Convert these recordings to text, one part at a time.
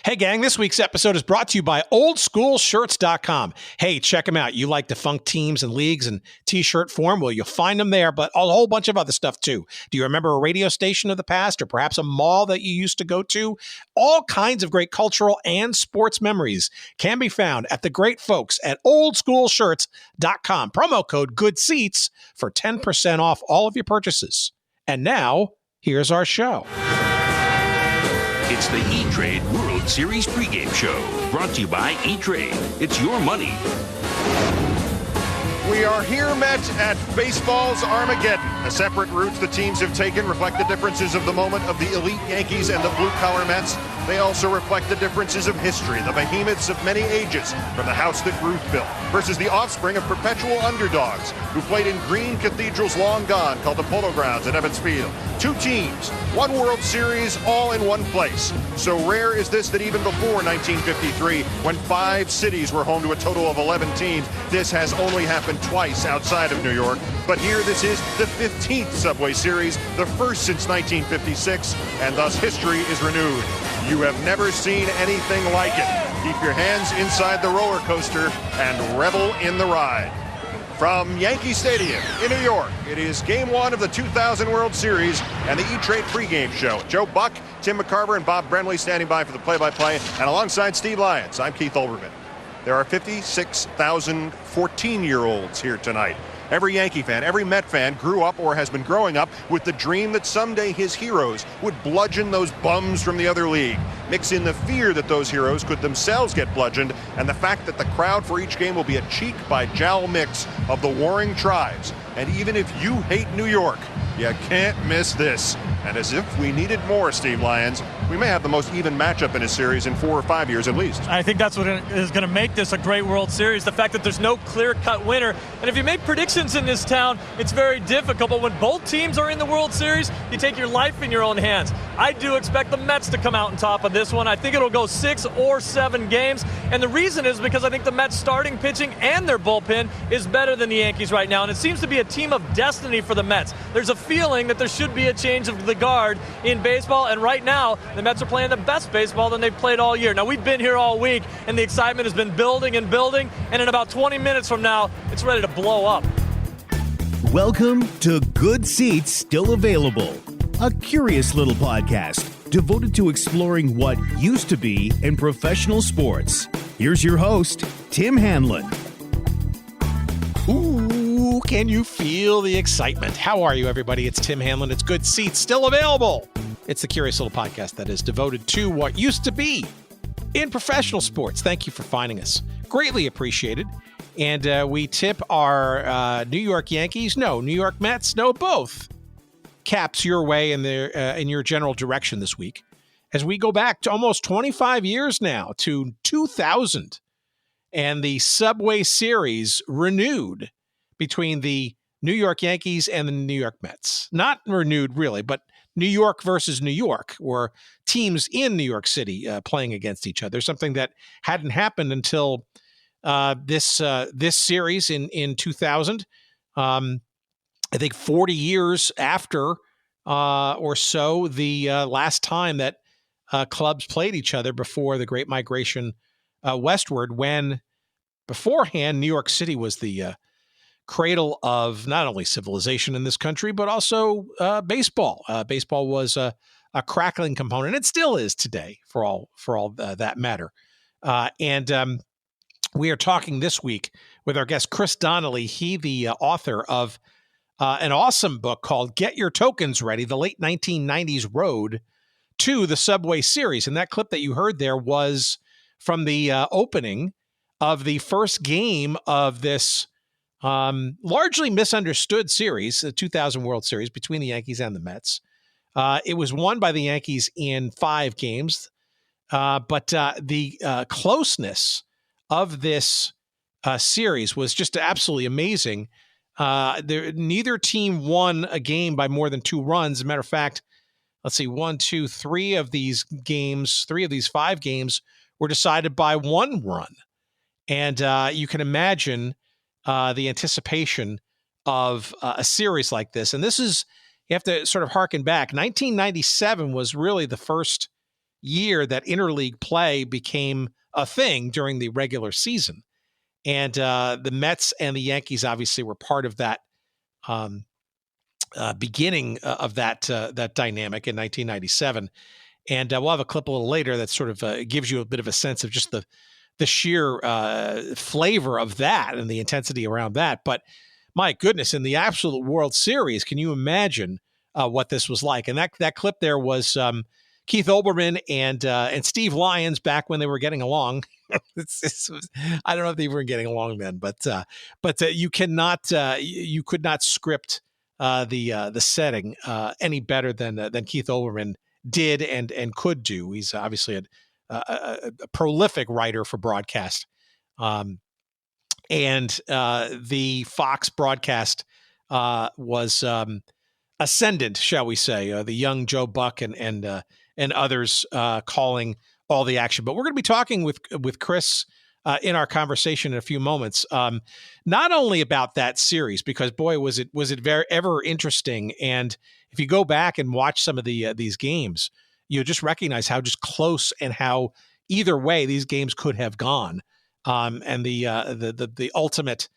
Hey gang, this week's episode is brought to you by oldschoolshirts.com. Hey, check them out. You like defunct teams and leagues and t-shirt form? Well, you'll find them there, but a whole bunch of other stuff too. Do you remember a radio station of the past or perhaps a mall that you used to go to? All kinds of great cultural and sports memories can be found at the great folks at oldschoolshirts.com. Promo code GOODSEATS for 10% off all of your purchases. And now, here's our show. It's the E-Trade World Series pregame show, brought to you by E-Trade. It's your money. We are here met at baseball's Armageddon. The separate routes the teams have taken reflect the differences of the moment of the elite Yankees and the blue-collar Mets. They also reflect the differences of history, the behemoths of many ages, from the house that Ruth built, versus the offspring of perpetual underdogs who played in green cathedrals long gone called the Polo Grounds at Evans Field. Two teams, one World Series, all in one place. So rare is this that even before 1953, when 5 cities were home to a total of 11 teams, this has only happened twice outside of New York. But here this is the 15th Subway Series, the first since 1956, and thus history is renewed. You have never seen anything like it. Keep your hands inside the roller coaster and revel in the ride. From Yankee Stadium in New York, it is Game 1 of the 2000 World Series and the E-Trade pregame show. Joe Buck, Tim McCarver, and Bob Brenly standing by for the play-by-play, and alongside Steve Lyons, I'm Keith Olbermann. There are 56,000 14-year-olds here tonight. Every Yankee fan, every Met fan grew up or has been growing up with the dream that someday his heroes would bludgeon those bums from the other league. Mix in the fear that those heroes could themselves get bludgeoned, and the fact that the crowd for each game will be a cheek-by-jowl mix of the warring tribes. And even if you hate New York, you can't miss this. And as if we needed more, Steve Lyons, we may have the most even matchup in a series in 4 or 5 years at least. I think that's what is going to make this a great World Series, the fact that there's no clear-cut winner. And if you make predictions in this town, it's very difficult. But when both teams are in the World Series, you take your life in your own hands. I do expect the Mets to come out on top of this one. I think it'll go 6 or 7 games. And the reason is because I think the Mets starting pitching and their bullpen is better than the Yankees right now. And it seems to be a team of destiny for the Mets. There's a feeling that there should be a change of the guard in baseball. And right now, the Mets are playing the best baseball than they've played all year. Now, we've been here all week, and the excitement has been building and building. And in about 20 minutes from now, it's ready to blow up. Welcome to Good Seats Still Available, a curious little podcast devoted to exploring what used to be in professional sports. Here's your host, Tim Hanlon. Ooh, can you feel the excitement? How are you, everybody? It's Tim Hanlon. It's Good Seats Still Available. It's the curious little podcast that is devoted to what used to be in professional sports. Thank you for finding us. Greatly appreciated. And we tip our New York Yankees, no, New York Mets, no, both caps your way in your general direction this week, as we go back to almost 25 years now to 2000 and the Subway Series renewed between the New York Yankees and the New York Mets. Not renewed really, but New York versus New York, or teams in New York City playing against each other, something that hadn't happened until this series in 2000. I think 40 years after or so the last time that clubs played each other before the Great Migration westward, when beforehand New York City was the cradle of not only civilization in this country, but also baseball. Baseball was a crackling component. It still is today, for all that matter. And we are talking this week with our guest, Chris Donnelly. He, the author of an awesome book called Get Your Tokens Ready, the late 1990s road to the Subway Series. And that clip that you heard there was from the opening of the first game of this largely misunderstood series, the 2000 World Series between the Yankees and the Mets. It was won by the Yankees in 5 games, but the closeness of this series was just absolutely amazing. Neither team won a game by more than 2 runs. As a matter of fact, let's see, 3 of these 5 games were decided by 1 run. And you can imagine the anticipation of a series like this. And this is, you have to sort of harken back. 1997 was really the first year that interleague play became a thing during the regular season. And the Mets and the Yankees obviously were part of that beginning of that dynamic in 1997. And we'll have a clip a little later that sort of gives you a bit of a sense of just the sheer flavor of that and the intensity around that. But my goodness, in the absolute World Series, can you imagine what this was like? And that clip there was Keith Olbermann and Steve Lyons back when they were getting along. I don't know if they were getting along then, but you could not script the setting any better than Keith Olbermann did and could do. He's obviously a prolific writer for broadcast. And the Fox broadcast was ascendant, shall we say, the young Joe Buck and others calling all the action. But we're going to be talking with Chris in our conversation in a few moments, not only about that series, because boy, was it very ever interesting. And if you go back and watch some of these games, you just recognize how just close and how either way these games could have gone. And the ultimate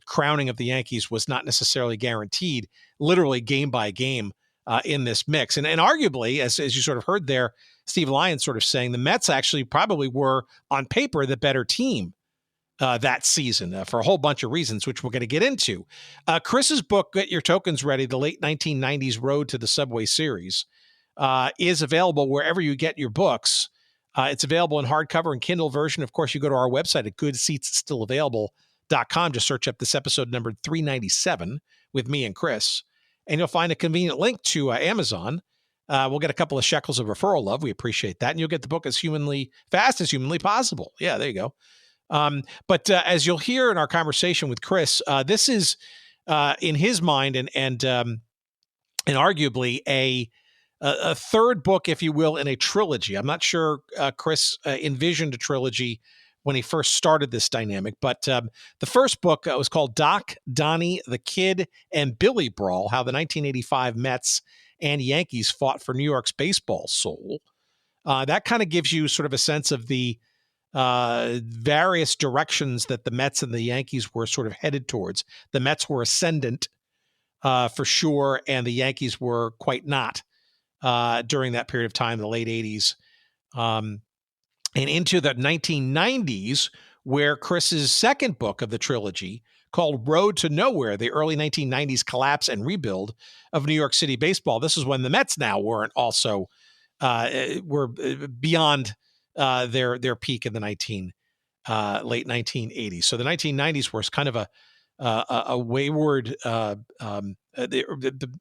crowning of the Yankees was not necessarily guaranteed, literally game by game in this mix. And arguably, as you sort of heard there, Steve Lyons sort of saying the Mets actually probably were on paper the better team that season for a whole bunch of reasons, which we're going to get into. Chris's book, Get Your Tokens Ready, The Late 1990s Road to the Subway Series, is available wherever you get your books. It's available in hardcover and Kindle version. Of course, you go to our website at goodseatsstillavailable.com. Just search up this episode numbered 397 with me and Chris, and you'll find a convenient link to Amazon. We'll get a couple of shekels of referral love. We appreciate that. And you'll get the book as fast as humanly possible. Yeah, there you go. But as you'll hear in our conversation with Chris, this is in his mind and arguably a third book, if you will, in a trilogy. I'm not sure Chris envisioned a trilogy when he first started this dynamic, but the first book was called Doc, Donnie, the Kid, and Billy Brawl, How the 1985 Mets and Yankees Fought for New York's Baseball Soul. That kind of gives you sort of a sense of the various directions that the Mets and the Yankees were sort of headed towards. The Mets were ascendant for sure, and the Yankees were quite not. During that period of time, the late 80s, and into the 1990s, where Chris's second book of the trilogy, called Road to Nowhere, the early 1990s collapse and rebuild of New York City baseball. This is when the Mets now weren't also were beyond their peak in the late 1980s. So the 1990s was kind of a wayward. The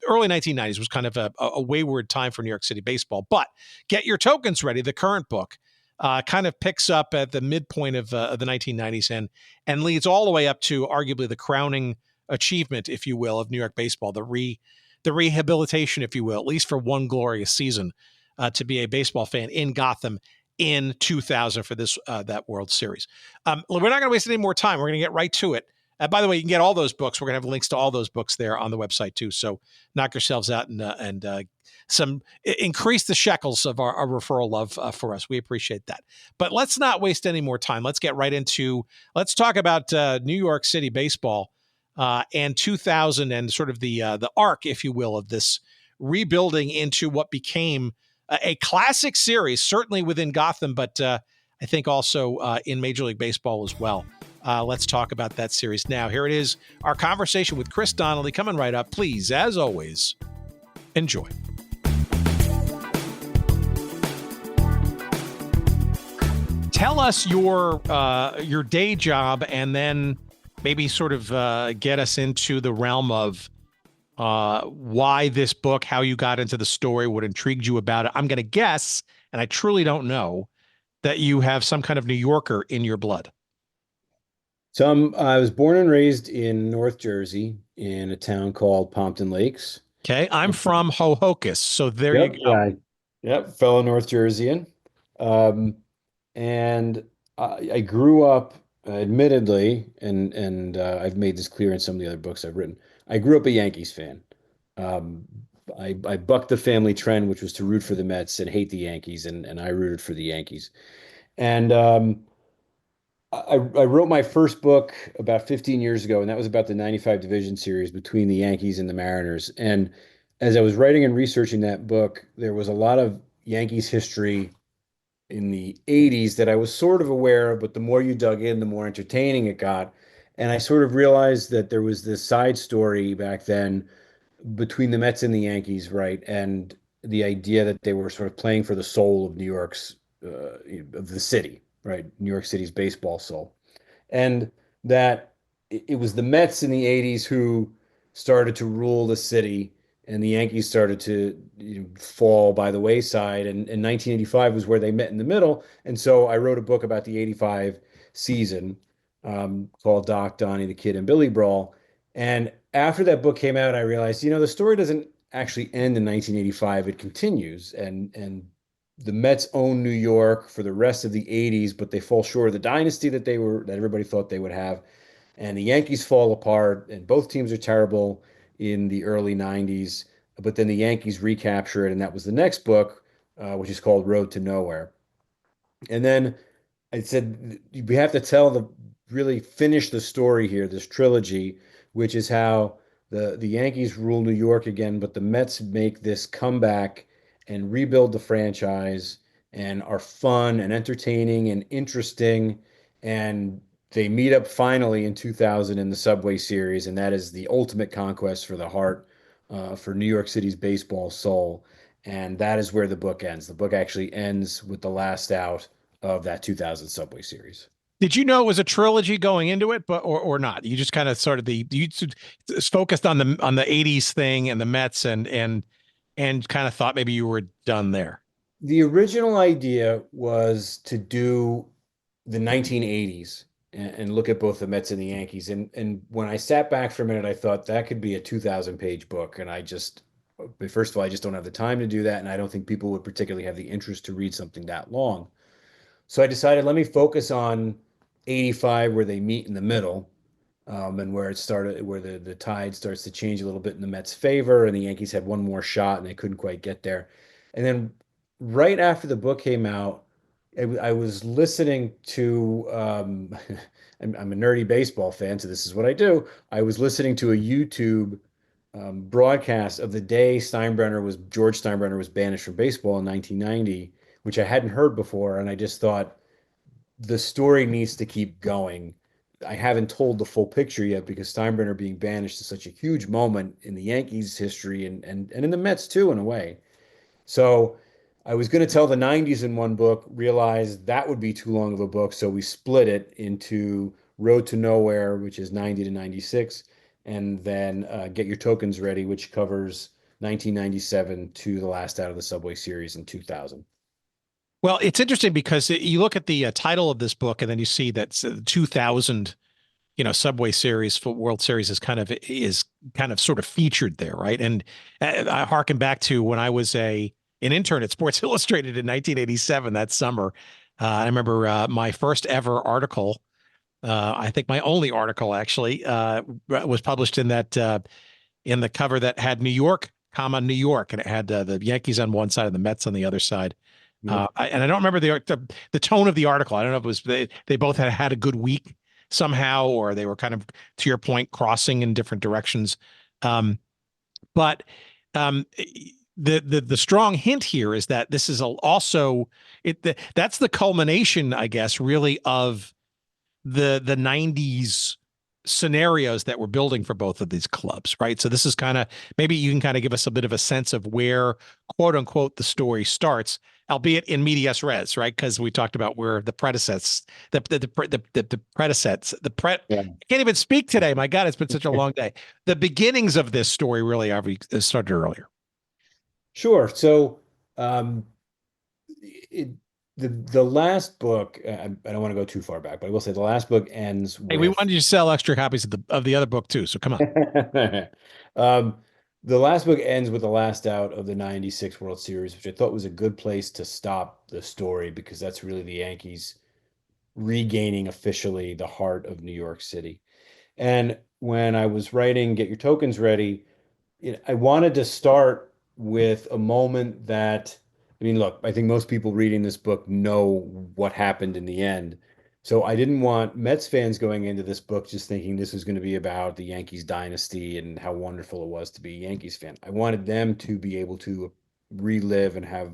early 1990s was kind of a wayward time for New York City baseball. But Get Your Tokens Ready, the current book, kind of picks up at the midpoint of the 1990s and leads all the way up to arguably the crowning achievement, if you will, of New York baseball, the rehabilitation, if you will, at least for one glorious season, to be a baseball fan in Gotham in 2000 for that World Series. We're not going to waste any more time. We're going to get right to it. By the way, you can get all those books. We're going to have links to all those books there on the website too. So knock yourselves out and increase the shekels of our referral love for us. We appreciate that. But let's not waste any more time. Let's get right let's talk about New York City baseball and 2000 and sort of the arc, if you will, of this rebuilding into what became a classic series, certainly within Gotham, but I think also in Major League Baseball as well. Let's talk about that series now. Here it is, our conversation with Chris Donnelly coming right up. Please, as always, enjoy. Tell us your day job, and then maybe sort of get us into the realm of why this book, how you got into the story, what intrigued you about it. I'm going to guess, and I truly don't know, that you have some kind of New Yorker in your blood. So I was born and raised in North Jersey in a town called Pompton Lakes. Okay, I'm from Hohokus, so there you go. Yep, fellow North Jerseyan. And I grew up, admittedly, and I've made this clear in some of the other books I've written. I grew up a Yankees fan. I bucked the family trend, which was to root for the Mets and hate the Yankees, and I rooted for the Yankees. And I wrote my first book about 15 years ago, and that was about the 95 division series between the Yankees and the Mariners. And as I was writing and researching that book, there was a lot of Yankees history in the 80s that I was sort of aware of, but the more you dug in, the more entertaining it got. And I sort of realized that there was this side story back then between the Mets and the Yankees, right? And the idea that they were sort of playing for the soul of New York's of the city, right? New York City's baseball soul. And that it was the Mets in the 80s who started to rule the city, and the Yankees started to fall by the wayside. And 1985 was where they met in the middle. And so I wrote a book about the 85 season called Doc, Donnie, the Kid, and Billy Brawl. And after that book came out, I realized, the story doesn't actually end in 1985. It continues, and the Mets own New York for the rest of the 80s, but they fall short of the dynasty that everybody thought they would have. And the Yankees fall apart, and both teams are terrible in the early 90s. But then the Yankees recapture it, and that was the next book, which is called Road to Nowhere. And then I said, we have to really finish the story here, this trilogy, which is how the Yankees rule New York again, but the Mets make this comeback and rebuild the franchise and are fun and entertaining and interesting. And they meet up finally in 2000 in the Subway Series, and that is the ultimate conquest for the heart, for New York City's baseball soul. And that is where the book ends. The book actually ends with the last out of that 2000 Subway Series. Did you know it was a trilogy going into it, but or not? You just kind of sort of you focused on the 80s thing and the Mets and kind of thought maybe you were done there. The original idea was to do the 1980s and look at both the Mets and the Yankees. And when I sat back for a minute, I thought that could be a 2,000-page book. And first of all, I just don't have the time to do that. And I don't think people would particularly have the interest to read something that long. So I decided, let me focus on 85, where they meet in the middle, and where the tide starts to change a little bit in the Mets' favor, and the Yankees had one more shot and they couldn't quite get there. And then right after the book came out, I was listening to, I'm a nerdy baseball fan, so this is what I do. I was listening to a YouTube broadcast of the day George Steinbrenner was banished from baseball in 1990, which I hadn't heard before. And I just thought, the story needs to keep going. I haven't told the full picture yet, because Steinbrenner being banished is such a huge moment in the Yankees' history and in the Mets too, in a way. So I was going to tell the 90s in one book, realized that would be too long of a book. So we split it into Road to Nowhere, which is 90 to 96, and then Get Your Tokens Ready, which covers 1997 to the last out of the Subway Series in 2000. Well, it's interesting because you look at the title of this book, and then you see that 2000, Subway Series for World Series is kind of sort of featured there, right? And I harken back to when I was an intern at Sports Illustrated in 1987. That summer, I remember my first ever article. I think my only article actually was published in that in the cover that had New York, New York, and it had the Yankees on one side and the Mets on the other side. And I don't remember the tone of the article. I don't know if it was they both had a good week somehow, or they were kind of, to your point, crossing in different directions. But the strong hint here is that this is that's the culmination, I guess, really of the 90s scenarios that we're building for both of these clubs, right? So this is maybe you can kind of give us a bit of a sense of where, quote unquote, the story starts, albeit in medias res, right? Because we talked about where the predecessors, I can't even speak today. My God, it's been such a long day. The beginnings of this story really started earlier. Sure. So the last book, I don't want to go too far back, but I will say the last book ends with... Hey, we wanted you to sell extra copies of the other book too, so come on. The last book ends with the last out of the 96 World Series, which I thought was a good place to stop the story, because that's really the Yankees regaining officially the heart of New York City. And when I was writing Get Your Tokens Ready, I wanted to start with a moment that, I mean, look, I think most people reading this book know what happened in the end. So I didn't want Mets fans going into this book just thinking this was going to be about the Yankees dynasty and how wonderful it was to be a Yankees fan. I wanted them to be able to relive and have,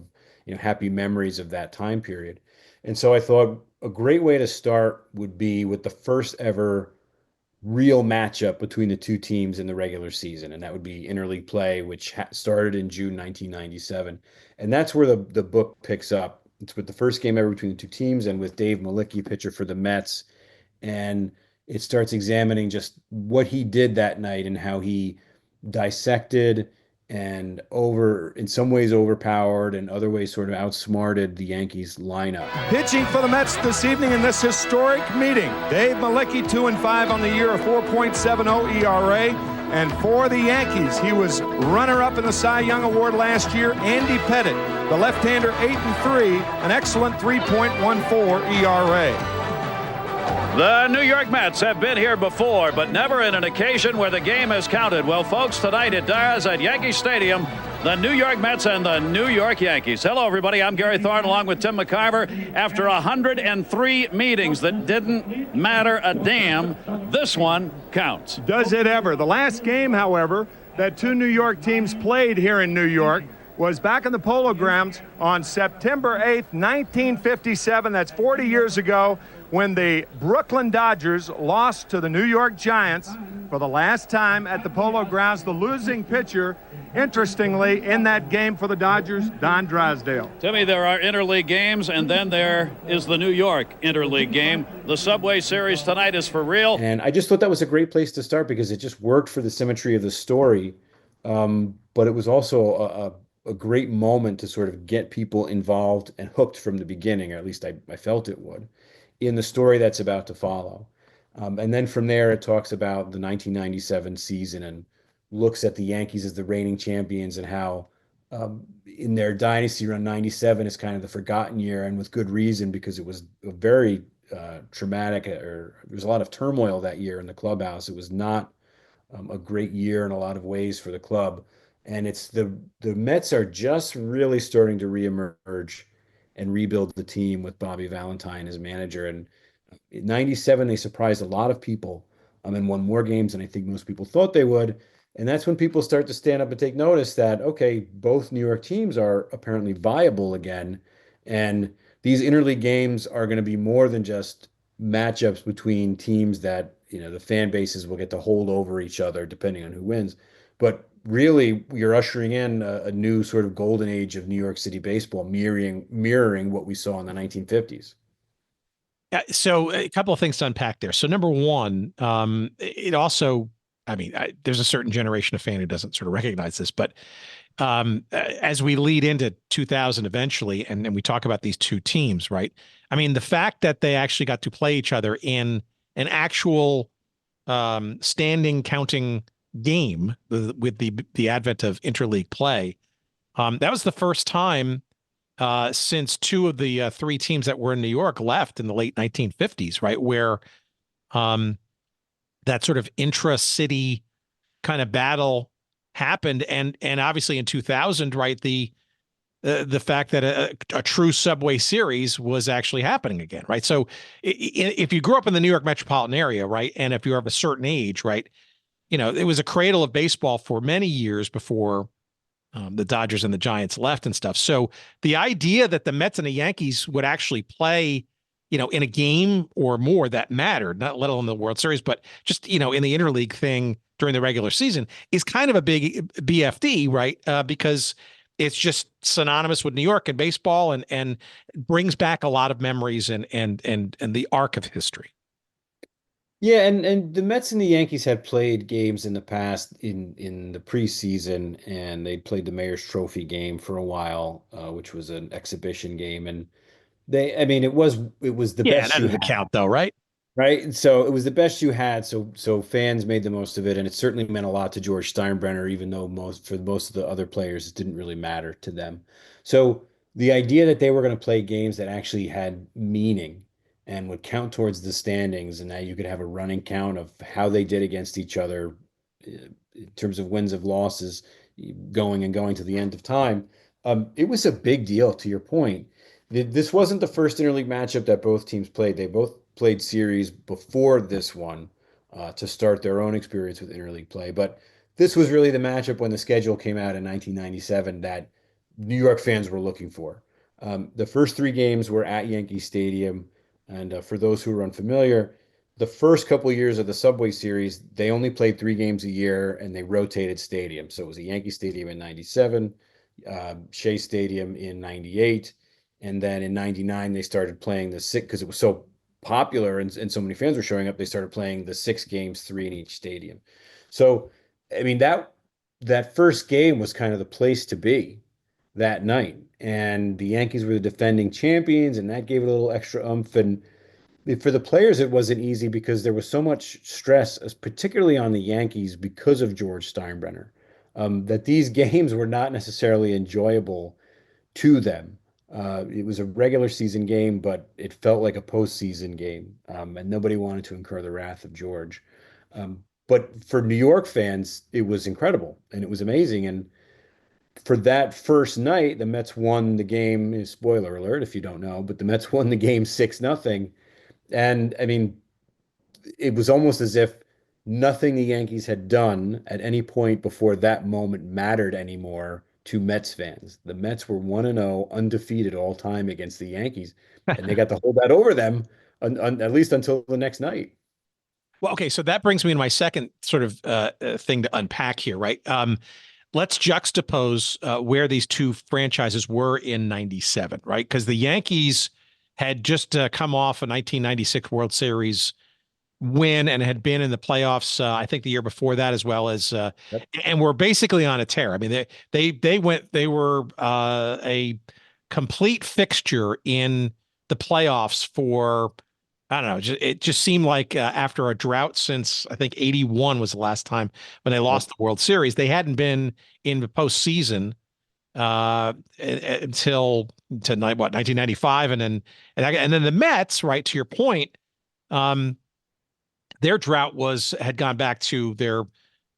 happy memories of that time period. And so I thought a great way to start would be with the first ever real matchup between the two teams in the regular season, and that would be interleague play, which started in June 1997. And that's where the book picks up. It's with the first game ever between the two teams and with Dave Malicki, pitcher for the Mets. And it starts examining just what he did that night and how he dissected and in some ways overpowered and other ways sort of outsmarted the Yankees lineup. Pitching for the Mets this evening in this historic meeting, Dave Malicki, 2-5 on the year, a 4.70 ERA. And for the Yankees, he was runner-up in the Cy Young Award last year. Andy Pettit, the left-hander, 8-3, an excellent 3.14 ERA. The New York Mets have been here before, but never in an occasion where the game has counted. Well, folks, tonight it does at Yankee Stadium. The New York Mets and the New York Yankees. Hello, everybody. I'm Gary Thorne along with Tim McCarver. After 103 meetings that didn't matter a damn, this one counts. Does it ever? The last game, however, that two New York teams played here in New York was back in the Polo Grounds on September 8th, 1957. That's 40 years ago, when the Brooklyn Dodgers lost to the New York Giants for the last time at the Polo Grounds. The losing pitcher, interestingly, in that game for the Dodgers, Don Drysdale. Timmy, there are interleague games, and then there is the New York interleague game. The Subway Series tonight is for real. And I just thought that was a great place to start because it just worked for the symmetry of the story. But it was also a great moment to sort of get people involved and hooked from the beginning, or at least I felt it would, in the story that's about to follow. And then from there, it talks about the 1997 season and looks at the Yankees as the reigning champions and how in their dynasty run, 97 is kind of the forgotten year, and with good reason, because it was a very traumatic, or there was a lot of turmoil that year in the clubhouse. It was not a great year in a lot of ways for the club. And it's the Mets are just really starting to reemerge and rebuild the team with Bobby Valentine as manager. And in 97, they surprised a lot of people and won more games than I think most people thought they would. And that's when people start to stand up and take notice that, okay, both New York teams are apparently viable again. And these interleague games are going to be more than just matchups between teams that, the fan bases will get to hold over each other depending on who wins. But really, you're ushering in a new sort of golden age of New York City baseball, mirroring what we saw in the 1950s. So a couple of things to unpack there. So number one, it also, there's a certain generation of fan who doesn't sort of recognize this, but as we lead into 2000 eventually, and we talk about these two teams, right? I mean, the fact that they actually got to play each other in an actual standing counting game with the advent of interleague play, that was the first time since two of the three teams that were in New York left in the late 1950s, right, where that sort of intra-city kind of battle happened, and obviously in 2000, right, the fact that a true Subway Series was actually happening again, right? So if you grew up in the New York metropolitan area, right, and if you're of a certain age, right, it was a cradle of baseball for many years before the Dodgers and the Giants left and stuff. So the idea that the Mets and the Yankees would actually play, in a game or more that mattered, not let alone the World Series, but just, in the interleague thing during the regular season is kind of a big BFD, right? Because it's just synonymous with New York and baseball, and brings back a lot of memories and the arc of history. Yeah, and the Mets and the Yankees had played games in the past in the preseason, and they played the Mayor's Trophy game for a while, which was an exhibition game, and it was the best. That doesn't count though, right? Right. So it was the best you had. So fans made the most of it, and it certainly meant a lot to George Steinbrenner, even though for most of the other players, it didn't really matter to them. So the idea that they were going to play games that actually had meaning and would count towards the standings, and now you could have a running count of how they did against each other in terms of wins of losses, going and going to the end of time. It was a big deal, to your point. This wasn't the first interleague matchup that both teams played. They both played series before this one to start their own experience with interleague play. But this was really the matchup when the schedule came out in 1997 that New York fans were looking for. The first three games were at Yankee Stadium. And for those who are unfamiliar, the first couple of years of the Subway Series, they only played three games a year and they rotated stadiums. So it was a Yankee Stadium in 97, Shea Stadium in 98. And then in 99, they started playing the six because it was so popular and so many fans were showing up. They started playing the 6 games, 3 in each stadium. So, I mean, that first game was kind of the place to be that night. And the Yankees were the defending champions, and that gave it a little extra oomph. And for the players, it wasn't easy because there was so much stress, particularly on the Yankees, because of George Steinbrenner, that these games were not necessarily enjoyable to them. It was a regular season game, but it felt like a postseason game, and nobody wanted to incur the wrath of George. But for New York fans, it was incredible and it was amazing. And for that first night, the Mets won the game. Spoiler alert, if you don't know, but the Mets won the game 6-0. And I mean, it was almost as if nothing the Yankees had done at any point before that moment mattered anymore to Mets fans. The Mets were 1-0, undefeated all time against the Yankees, and they got to hold that over them at least until the next night. Well, okay, so that brings me to my second sort of thing to unpack here, right? Let's juxtapose where these two franchises were in 97, right? Because the Yankees had just come off a 1996 World Series win and had been in the playoffs, I think the year before that, as well as, and were basically on a tear. I mean, they were a complete fixture in the playoffs for, I don't know, it just seemed like after a drought since I think 81 was the last time when they lost the World Series. They hadn't been in the postseason until 1995, and then the Mets, right, to your point, their drought had gone back to their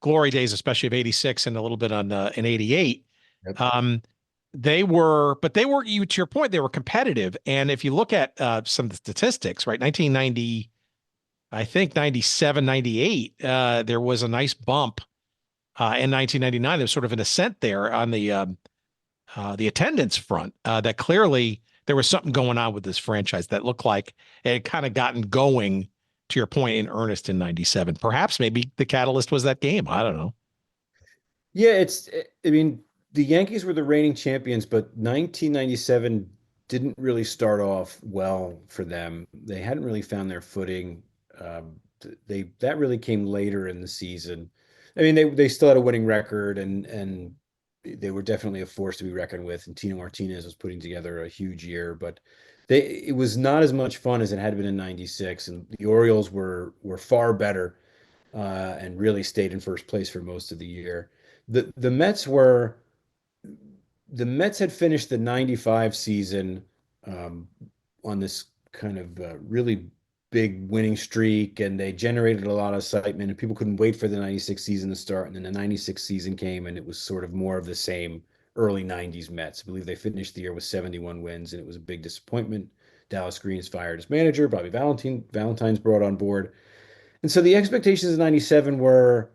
glory days, especially of 86 and a little bit in 88. Yep. To your point, they were competitive. And if you look at some of the statistics, right, 1990, I think 97, 98, there was a nice bump. In 1999, there's sort of an ascent there on the attendance front, that clearly there was something going on with this franchise that looked like it had kind of gotten going, to your point, in earnest in 97. Perhaps maybe the catalyst was that game. I don't know. Yeah, I mean, the Yankees were the reigning champions, but 1997 didn't really start off well for them. They hadn't really found their footing. That really came later in the season. I mean, they still had a winning record, and they were definitely a force to be reckoned with. And Tino Martinez was putting together a huge year, but it was not as much fun as it had been in 96. And the Orioles were far better and really stayed in first place for most of the year. The Mets had finished the 95 season on this kind of really big winning streak, and they generated a lot of excitement, and people couldn't wait for the 96 season to start. And then the 96 season came, and it was sort of more of the same early 90s Mets. I believe they finished the year with 71 wins, and it was a big disappointment. Dallas Green's fired as manager. Bobby Valentine's brought on board. And so the expectations of 97 were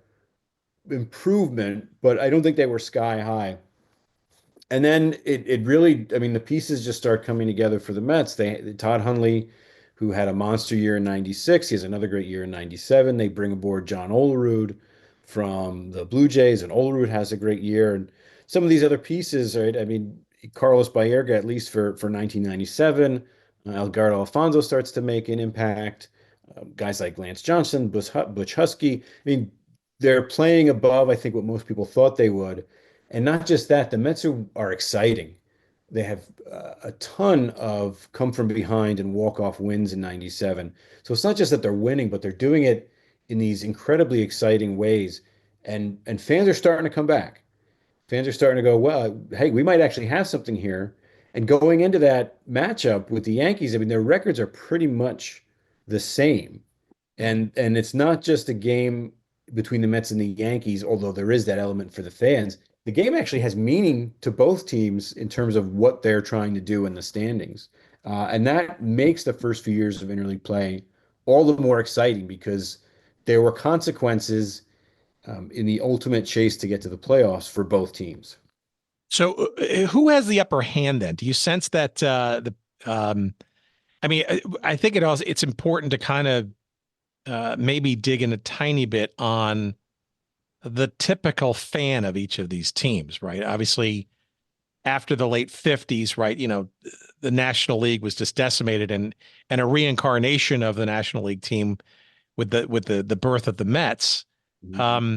improvement, but I don't think they were sky high. And then it really, I mean, the pieces just start coming together for the Mets. Todd Hundley, who had a monster year in 96, he has another great year in 97. They bring aboard John Olerud from the Blue Jays, and Olerud has a great year. And some of these other pieces, right? I mean, Carlos Baerga, at least for 1997, Edgardo Alfonso starts to make an impact. Guys like Lance Johnson, Butch Husky. I mean, they're playing above, I think, what most people thought they would. And not just that, the Mets are exciting. They have a ton of come from behind and walk-off wins in 97. So it's not just that they're winning, but they're doing it in these incredibly exciting ways. And fans are starting to come back. Fans are starting to go, well, hey, we might actually have something here. And going into that matchup with the Yankees, I mean, their records are pretty much the same. And it's not just a game between the Mets and the Yankees, although there is that element for the fans. the game actually has meaning to both teams in terms of what they're trying to do in the standings. And that makes the first few years of interleague play all the more exciting because there were consequences in the ultimate chase to get to the playoffs for both teams. So who has the upper hand then? Do you sense that I mean, I think it's important to kind of maybe dig in a tiny bit on the typical fan of each of these teams, right? Obviously, after the late 50s, right, the National League was just decimated, and a reincarnation of the National League team with the birth of the Mets. Mm-hmm.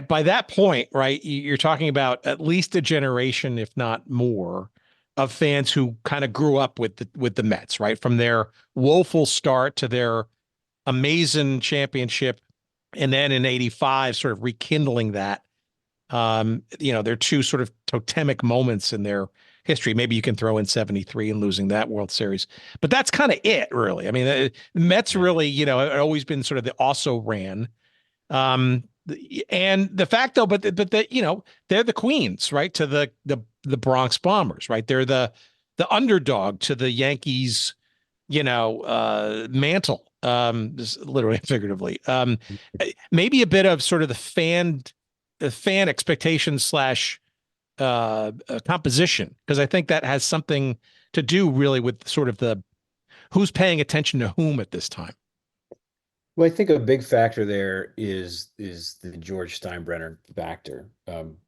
By that point, right, you're talking about at least a generation, if not more, of fans who kind of grew up with the Mets, right, from their woeful start to their amazing championship, and then in '85, sort of rekindling that. There are two sort of totemic moments in their history. Maybe you can throw in '73 and losing that World Series, but that's kind of it, really. I mean, the Mets really, had always been sort of the also ran. And the fact though, but they're the Queens, right? To the Bronx Bombers, right? They're the underdog to the Yankees, mantle, just literally and figuratively. Maybe a bit of sort of the fan expectation / composition, because I think that has something to do really with sort of the who's paying attention to whom at this time. Well, I think a big factor there is the George Steinbrenner factor,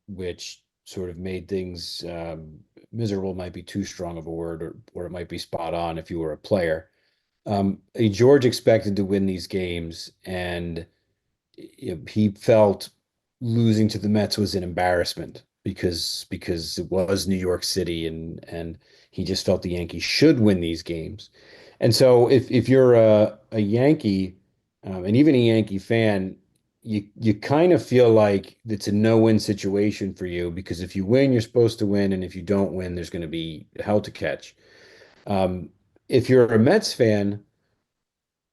which sort of made things miserable might be too strong of a word, or it might be spot on if you were a player. George expected to win these games, and he felt losing to the Mets was an embarrassment because it was New York City, and he just felt the Yankees should win these games. And so if you're a Yankee, and even a Yankee fan, you kind of feel like it's a no-win situation for you, because if you win, you're supposed to win, and if you don't win, there's going to be hell to catch. If you're a Mets fan,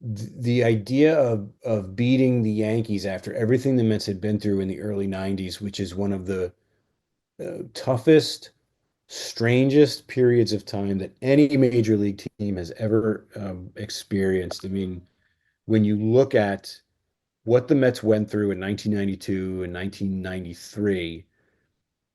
the idea of beating the Yankees after everything the Mets had been through in the early '90s, which is one of the toughest, strangest periods of time that any major league team has ever experienced. I mean, when you look at what the Mets went through in 1992 and 1993,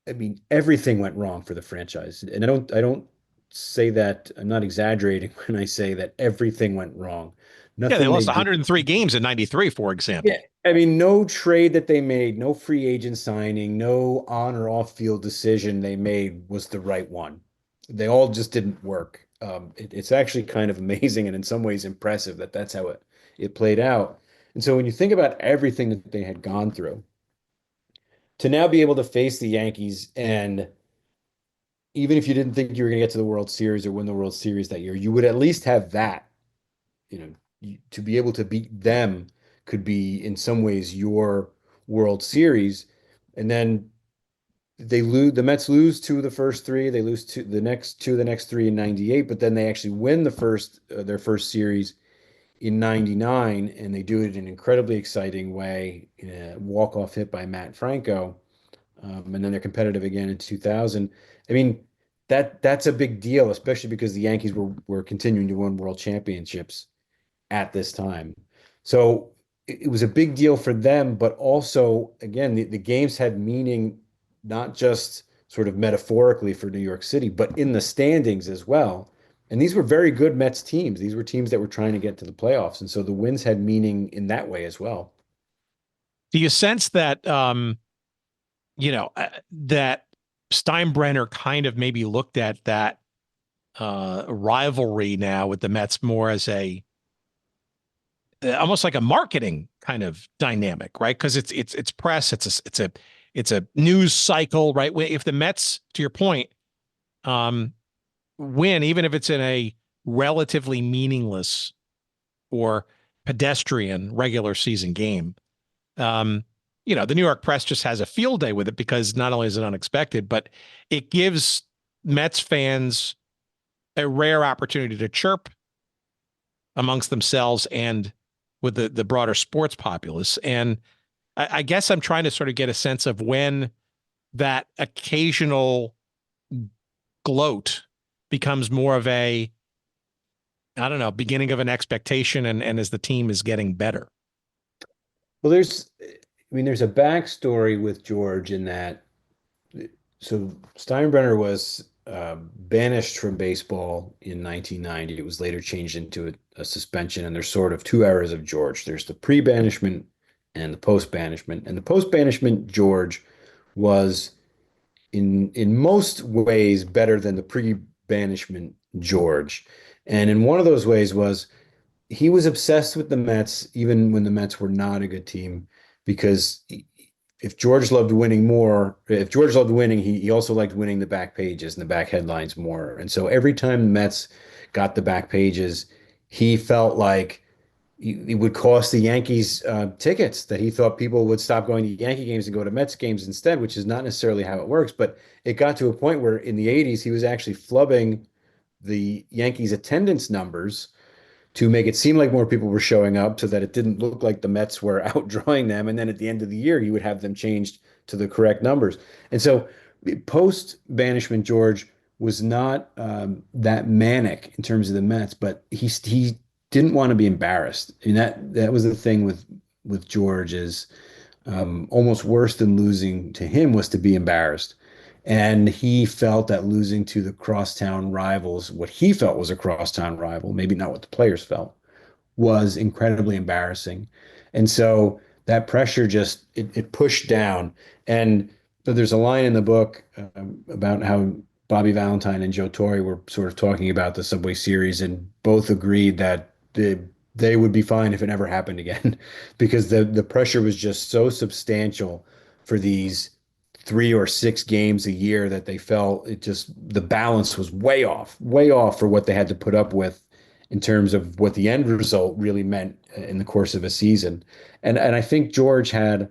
I mean, everything went wrong for the franchise. And I don't say that, I'm not exaggerating when I say that everything went wrong. Nothing they lost 103 games in '93, for example. Yeah, I mean, no trade that they made, no free agent signing, no on or off field decision they made was the right one. They all just didn't work. It's actually kind of amazing and in some ways impressive that that's how it played out. And so when you think about everything that they had gone through, to now be able to face the Yankees, and even if you didn't think you were going to get to the World Series or win the World Series that year, you would at least have that, to be able to beat them could be in some ways your World Series. And then the Mets lose two of the first three, they lose the next three in '98, but then they actually win their first series in '99, and they do it in an incredibly exciting way, walk-off hit by Matt Franco, and then they're competitive again in 2000. I mean, that's a big deal, especially because the Yankees were continuing to win world championships at this time. So it was a big deal for them, but also, again, the games had meaning, not just sort of metaphorically for New York City, but in the standings as well. And these were very good Mets teams. These were teams that were trying to get to the playoffs. And so the wins had meaning in that way as well. Do you sense that, that Steinbrenner kind of maybe looked at that rivalry now with the Mets more as almost like a marketing kind of dynamic, right? Because it's press, it's a news cycle, right? If the Mets, to your point, win, even if it's in a relatively meaningless or pedestrian regular season game, the New York press just has a field day with it, because not only is it unexpected, but it gives Mets fans a rare opportunity to chirp amongst themselves and with the broader sports populace. And I guess I'm trying to sort of get a sense of when that occasional gloat becomes more of a, I don't know, beginning of an expectation and as the team is getting better. Well, there's a backstory with George in that. So Steinbrenner was banished from baseball in 1990. It was later changed into a suspension, and there's sort of two eras of George. There's the pre-banishment and the post-banishment. And the post-banishment George was in most ways better than the pre-banishment George. And in one of those ways was he was obsessed with the Mets, even when the Mets were not a good team, because if George loved winning, he also liked winning the back pages and the back headlines more. And so every time the Mets got the back pages, he felt like it would cost the Yankees tickets, that he thought people would stop going to Yankee games and go to Mets games instead, which is not necessarily how it works. But it got to a point where in the 80s, he was actually flubbing the Yankees attendance numbers to make it seem like more people were showing up so that it didn't look like the Mets were outdrawing them. And then at the end of the year, he would have them changed to the correct numbers. And so post-banishment George was not that manic in terms of the Mets, but he didn't want to be embarrassed. And that was the thing with George is almost worse than losing to him was to be embarrassed. And he felt that losing to the crosstown rivals, what he felt was a crosstown rival, maybe not what the players felt, was incredibly embarrassing. And so that pressure just, it pushed down. And so there's a line in the book about how Bobby Valentine and Joe Torre were sort of talking about the Subway Series, and both agreed that they would be fine if it never happened again, because the pressure was just so substantial for these 3 or 6 games a year that they felt the balance was way off for what they had to put up with in terms of what the end result really meant in the course of a season. And I think George had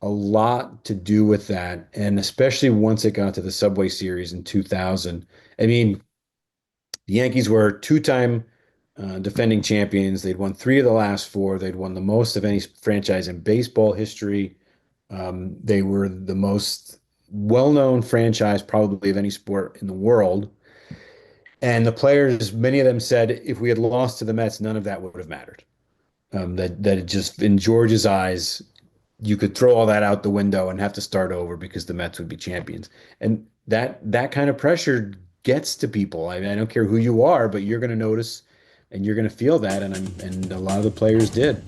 a lot to do with that. And especially once it got to the Subway Series in 2000, I mean, the Yankees were 2-time defending champions. They'd won 3 of the last 4. They'd won the most of any franchise in baseball history. They were the most well-known franchise probably of any sport in the world. And the players, many of them said, if we had lost to the Mets, none of that would have mattered. That it just, in George's eyes, you could throw all that out the window and have to start over because the Mets would be champions. And that kind of pressure gets to people. I don't care who you are, but you're going to notice and you're going to feel that. And a lot of the players did.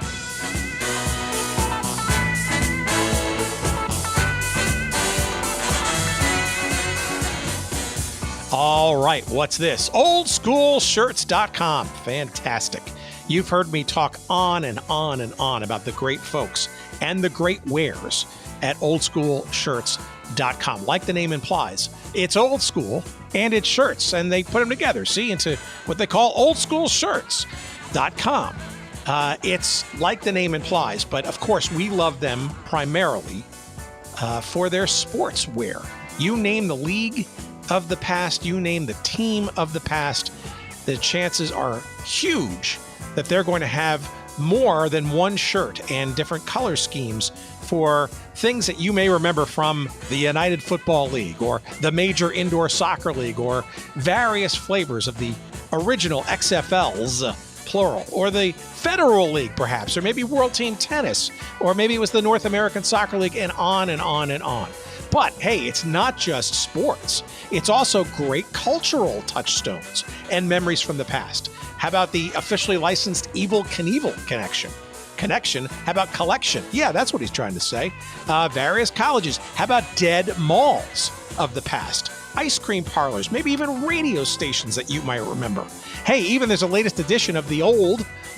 All right, what's this? Oldschoolshirts.com. Fantastic. You've heard me talk on and on and on about the great folks and the great wares at oldschoolshirts.com. Like the name implies, it's old school and it's shirts, and they put them together, into what they call oldschoolshirts.com. It's like the name implies, but of course we love them primarily for their sports wear. You name the league of the past, you name the team of the past, the chances are huge that they're going to have more than one shirt and different color schemes for things that you may remember from the United Football League or the Major Indoor Soccer League or various flavors of the original XFLs, plural, or the Federal League perhaps, or maybe World Team Tennis, or maybe it was the North American Soccer League, and on and on and on. But hey, it's not just sports. It's also great cultural touchstones and memories from the past. How about the officially licensed Evel Knievel connection? How about collection? Yeah, that's what he's trying to say. Various colleges. How about dead malls of the past? Ice cream parlors, maybe even radio stations that you might remember. Hey, even there's a latest edition of the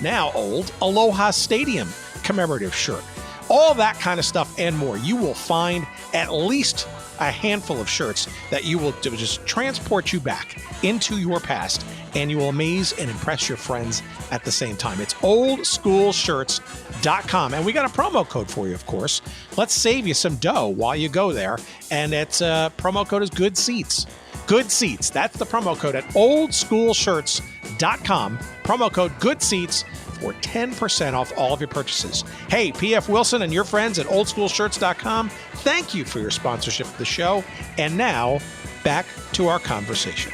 now old, Aloha Stadium commemorative shirt. All that kind of stuff and more. You will find at least a handful of shirts that you will just transport you back into your past, and you will amaze and impress your friends at the same time. It's oldschoolshirts.com. And we got a promo code for you, of course. Let's save you some dough while you go there. And it's promo code is Good Seats. Good Seats. That's the promo code at oldschoolshirts.com. Promo code Good Seats for 10% off all of your purchases. Hey, PF Wilson and your friends at oldschoolshirts.com, thank you for your sponsorship of the show. And now, back to our conversation.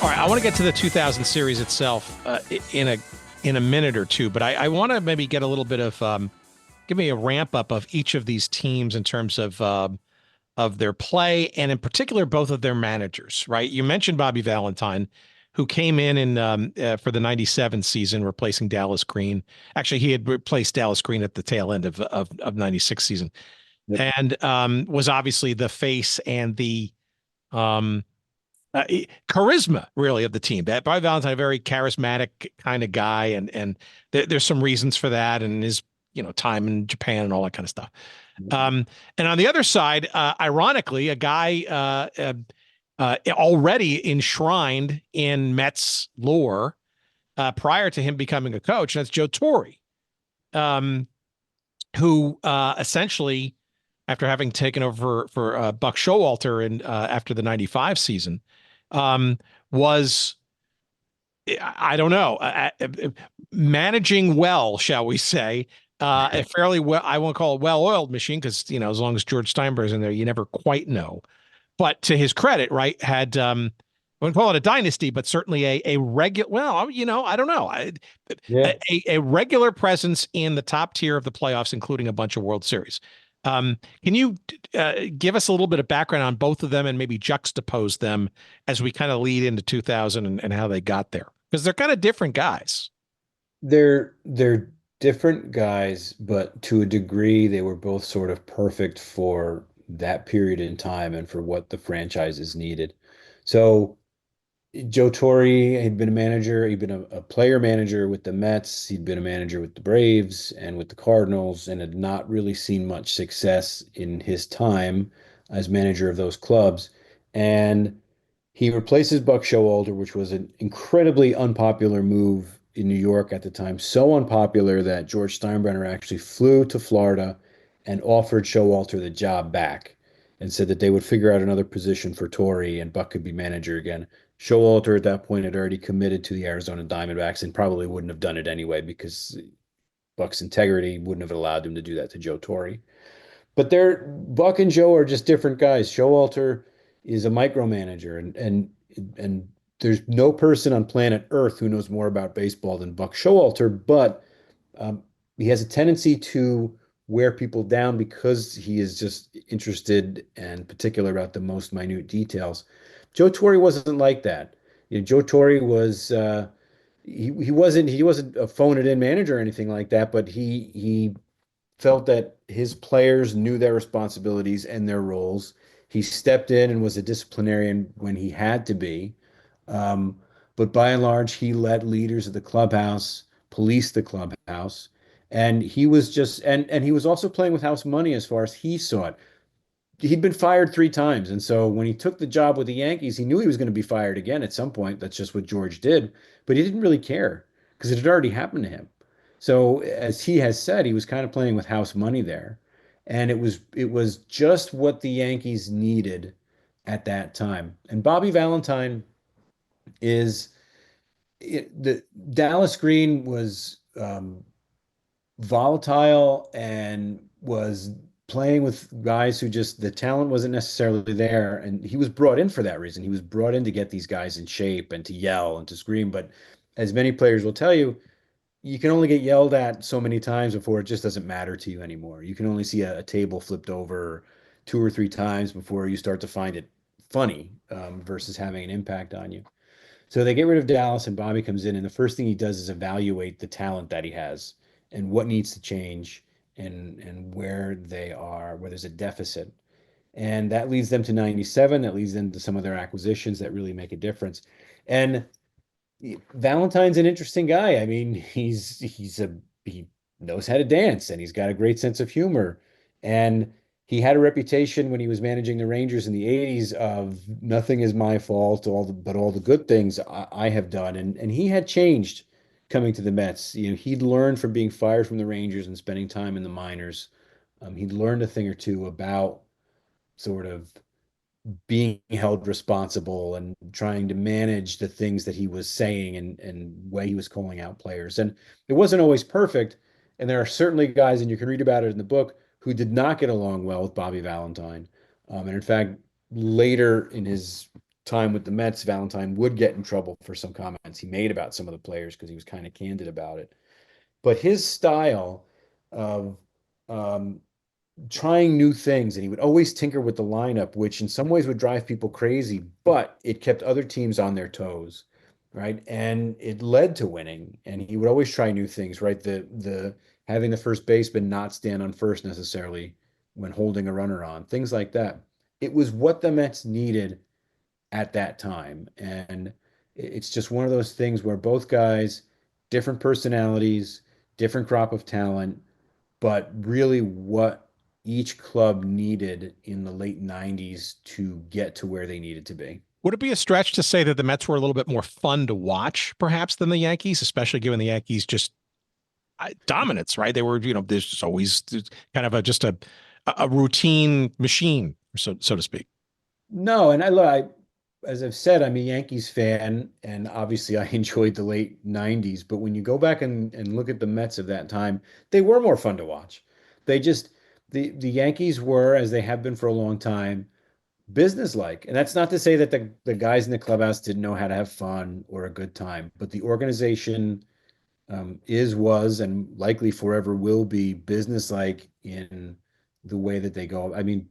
All right, I want to get to the 2000 series itself in a minute or two, but I want to maybe get a little bit of give me a ramp up of each of these teams in terms of their play, and in particular both of their managers. Right, you mentioned Bobby Valentine, who came in for the '97 season, replacing Dallas Green. Actually, he had replaced Dallas Green at the tail end of '96 season, yep. And was obviously the face and the charisma really of the team. Bobby Valentine, a very charismatic kind of guy, and there's some reasons for that, and his time in Japan and all that kind of stuff. And on the other side, ironically, a guy already enshrined in Mets lore prior to him becoming a coach, and that's Joe Torre, who essentially, after having taken over for Buck Showalter after the '95 season, was, I don't know, managing well, shall we say, a fairly well, I won't call it well-oiled machine, because, as long as George Steinbrenner's in there, you never quite know. But to his credit, right, had, I wouldn't call it a dynasty, but certainly a regular, well, I don't know, a regular presence in the top tier of the playoffs, including a bunch of World Series. Can you give us a little bit of background on both of them and maybe juxtapose them as we kind of lead into 2000 and how they got there? Because they're kind of different guys. They're different guys, but to a degree, they were both sort of perfect for that period in time and for what the franchises needed. So Joe Torre had been a manager. He'd been a player manager with the Mets. He'd been a manager with the Braves and with the Cardinals, and had not really seen much success in his time as manager of those clubs. And he replaces Buck Showalter, which was an incredibly unpopular move in New York at the time. So unpopular that George Steinbrenner actually flew to Florida and offered Showalter the job back, and said that they would figure out another position for Torre and Buck could be manager again. Showalter at that point had already committed to the Arizona Diamondbacks and probably wouldn't have done it anyway, because Buck's integrity wouldn't have allowed him to do that to Joe Torre. But Buck and Joe are just different guys. Showalter is a micromanager, and there's no person on planet Earth who knows more about baseball than Buck Showalter, but he has a tendency to wear people down because he is just interested and particular about the most minute details. Joe Torre wasn't like that. Joe Torre was he wasn't a phone it in manager or anything like that, but he felt that his players knew their responsibilities and their roles. He stepped in and was a disciplinarian when he had to be. But by and large, he let leaders of the clubhouse police the clubhouse. And he was just, and he was also playing with house money as far as he saw it. He'd been fired 3 times. And so when he took the job with the Yankees, he knew he was going to be fired again at some point. That's just what George did. But he didn't really care because it had already happened to him. So as he has said, he was kind of playing with house money there. And it was just what the Yankees needed at that time. And Bobby Valentine the Dallas Green was volatile and was playing with guys who just, the talent wasn't necessarily there. And he was brought in for that reason. He was brought in to get these guys in shape and to yell and to scream. But as many players will tell you, you can only get yelled at so many times before it just doesn't matter to you anymore. You can only see a table flipped over 2 or 3 times before you start to find it funny, versus having an impact on you. So they get rid of Dallas and Bobby comes in, and the first thing he does is evaluate the talent that he has and what needs to change and where there's a deficit. And that leads them to 97. That leads them to some of their acquisitions that really make a difference. And Valentine's an interesting guy. I mean, he knows how to dance and he's got a great sense of humor. And he had a reputation when he was managing the Rangers in the 80s of nothing is my fault, but all the good things I have done. And he had changed coming to the Mets. He'd learned from being fired from the Rangers and spending time in the minors. He'd learned a thing or two about sort of being held responsible and trying to manage the things that he was saying and way he was calling out players. And it wasn't always perfect. And there are certainly guys, and you can read about it in the book, who did not get along well with Bobby Valentine. And in fact, later in his time with the Mets, Valentine would get in trouble for some comments he made about some of the players because he was kind of candid about it. But his style of trying new things, and he would always tinker with the lineup, which in some ways would drive people crazy, but it kept other teams on their toes, right? And it led to winning. And he would always try new things, right? The having the first baseman not stand on first necessarily when holding a runner on, things like that. It was what the Mets needed at that time. And it's just one of those things where both guys, different personalities, different crop of talent, but really what each club needed in the late 90s to get to where they needed to be. Would it be a stretch to say that the Mets were a little bit more fun to watch, perhaps, than the Yankees, especially given the Yankees just dominance, right? They were, there's just always kind of just a routine machine, so to speak. No, and I as I've said, I'm a Yankees fan, and obviously I enjoyed the late 90s. But when you go back and look at the Mets of that time, they were more fun to watch. They just, the Yankees were, as they have been for a long time, businesslike. And that's not to say that the guys in the clubhouse didn't know how to have fun or a good time, but the organization was, and likely forever will be businesslike in the way that they go. I mean,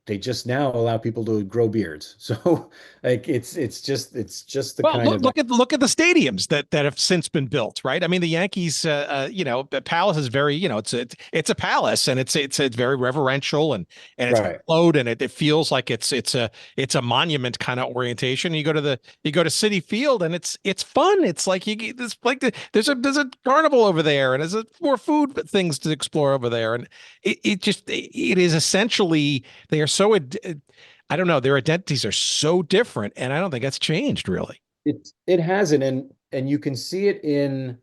they just now allow people to grow beards. So like it's just the kind of look at the stadiums that have since been built, right? I mean, the Yankees, Palace is very, it's a palace, and it's very reverential and it's right. flowed, and it feels like it's a monument kind of orientation. You go to Citi Field, and it's fun. It's like there's a carnival over there, and there's more food things to explore over there, and it is essentially, they are so, I don't know, their identities are so different, and I don't think that's changed really. It hasn't, and you can see it in,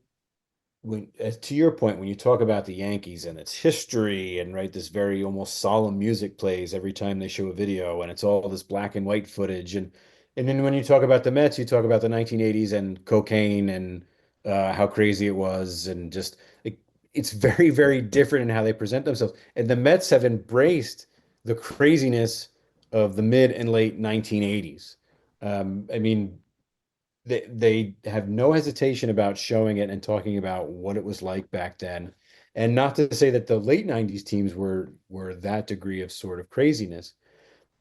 when, to your point, when you talk about the Yankees and its history, and right, this very almost solemn music plays every time they show a video, and it's all this black and white footage, and then when you talk about the Mets, you talk about the 1980s and cocaine and how crazy it was, and just it's very, very different in how they present themselves. And the Mets have embraced the craziness of the mid and late 1980s. I mean, they have no hesitation about showing it and talking about what it was like back then. And not to say that the late 90s teams were that degree of sort of craziness,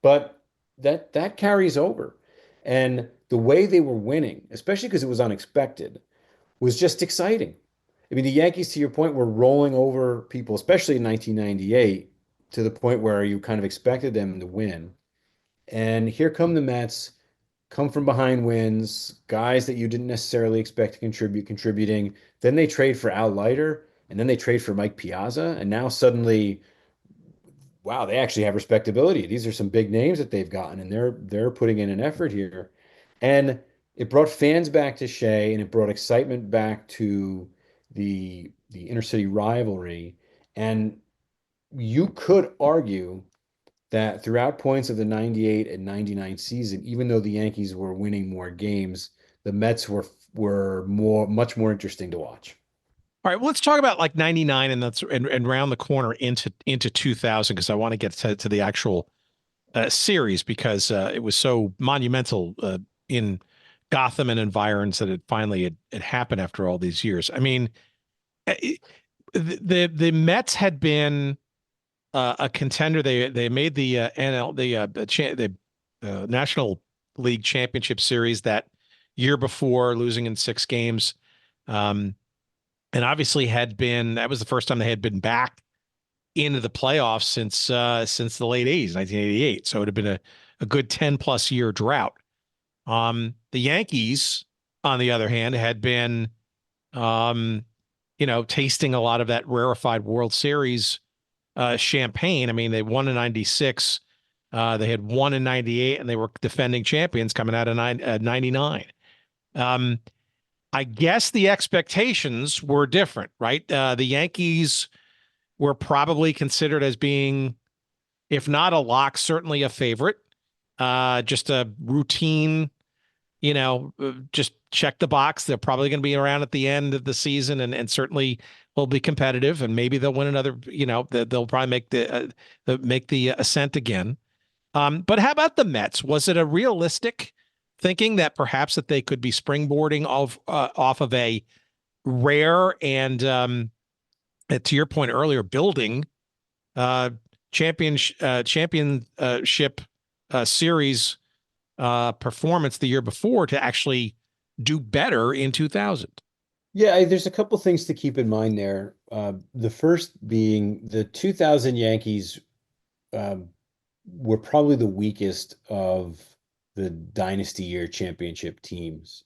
but that carries over. And the way they were winning, especially because it was unexpected, was just exciting. I mean, the Yankees, to your point, were rolling over people, especially in 1998, to the point where you kind of expected them to win. And here come the Mets, come from behind wins, guys that you didn't necessarily expect to contributing. Then they trade for Al Leiter, and then they trade for Mike Piazza. And now suddenly, wow, they actually have respectability. These are some big names that they've gotten, and they're putting in an effort here. And it brought fans back to Shea, and it brought excitement back to the intercity rivalry. And you could argue that throughout points of the 98 and 99 season, even though the Yankees were winning more games, the Mets were much more interesting to watch. All right, well, let's talk about like 99 and round the corner into 2000, because I want to get to the actual series, because it was so monumental in Gotham and environs that it finally had happened after all these years. I mean, the Mets had been a contender. They made the National League Championship Series that year before, losing in 6 games, and obviously that was the first time they had been back into the playoffs since the late 80s, 1988. So it had been a good 10+ year drought. The Yankees, on the other hand, had been tasting a lot of that rarefied World Series champagne. I mean, they won in 96. They had won in 98, and they were defending champions coming out of 99. I guess the expectations were different, right? The Yankees were probably considered as being, if not a lock, certainly a favorite. just a routine, just check the box. They're probably going to be around at the end of the season and certainly will be competitive, and maybe they'll win another, they'll probably make the ascent again. But how about the Mets? Was it a realistic thinking that perhaps that they could be springboarding off of a rare and to your point earlier, building championship series performance the year before to actually do better in 2000? Yeah, there's a couple things to keep in mind there. The first being the 2000 Yankees were probably the weakest of the dynasty year championship teams.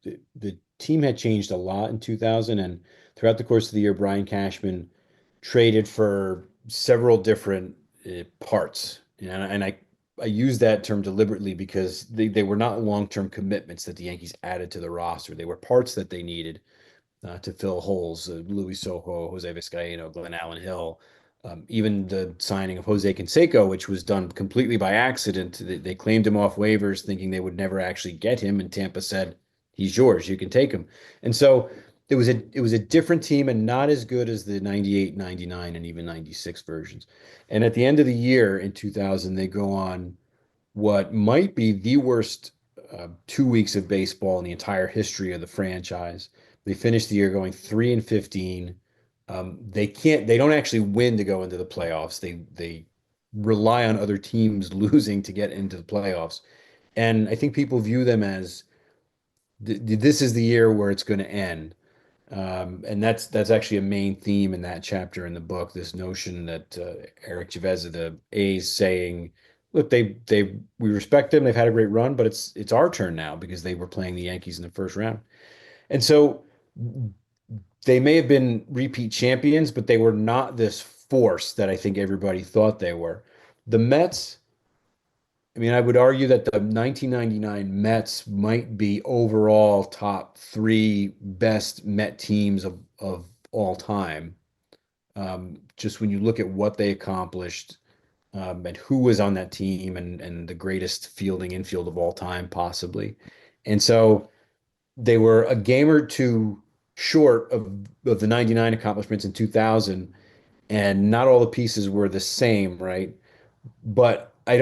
The team had changed a lot in 2000, and throughout the course of the year, Brian Cashman traded for several different parts. And I use that term deliberately because they were not long-term commitments that the Yankees added to the roster. They were parts that they needed to fill holes. Luis Sojo, Jose Vizcaíno, Glenn Allen Hill, even the signing of Jose Canseco, which was done completely by accident. They claimed him off waivers thinking they would never actually get him, and Tampa said, he's yours, you can take him. And so it was a different team and not as good as the 98, 99, and even 96 versions. And at the end of the year in 2000, they go on what might be the worst 2 weeks of baseball in the entire history of the franchise. They finished the year going 3-15. They don't actually win to go into the playoffs. They rely on other teams losing to get into the playoffs. And I think people view them as this is the year where it's going to end. And that's actually a main theme in that chapter in the book, this notion that Eric Chavez of the A's saying, look, we respect them. They've had a great run, but it's our turn now because they were playing the Yankees in the first round. And so they may have been repeat champions, but they were not this force that I think everybody thought they were. The Mets, I mean, I would argue that the 1999 Mets might be overall top 3 best Met teams of all time. Just when you look at what they accomplished and who was on that team and the greatest fielding infield of all time, possibly. And so they were a game or two short of the 99 accomplishments in 2000, and not all the pieces were the same, right? But they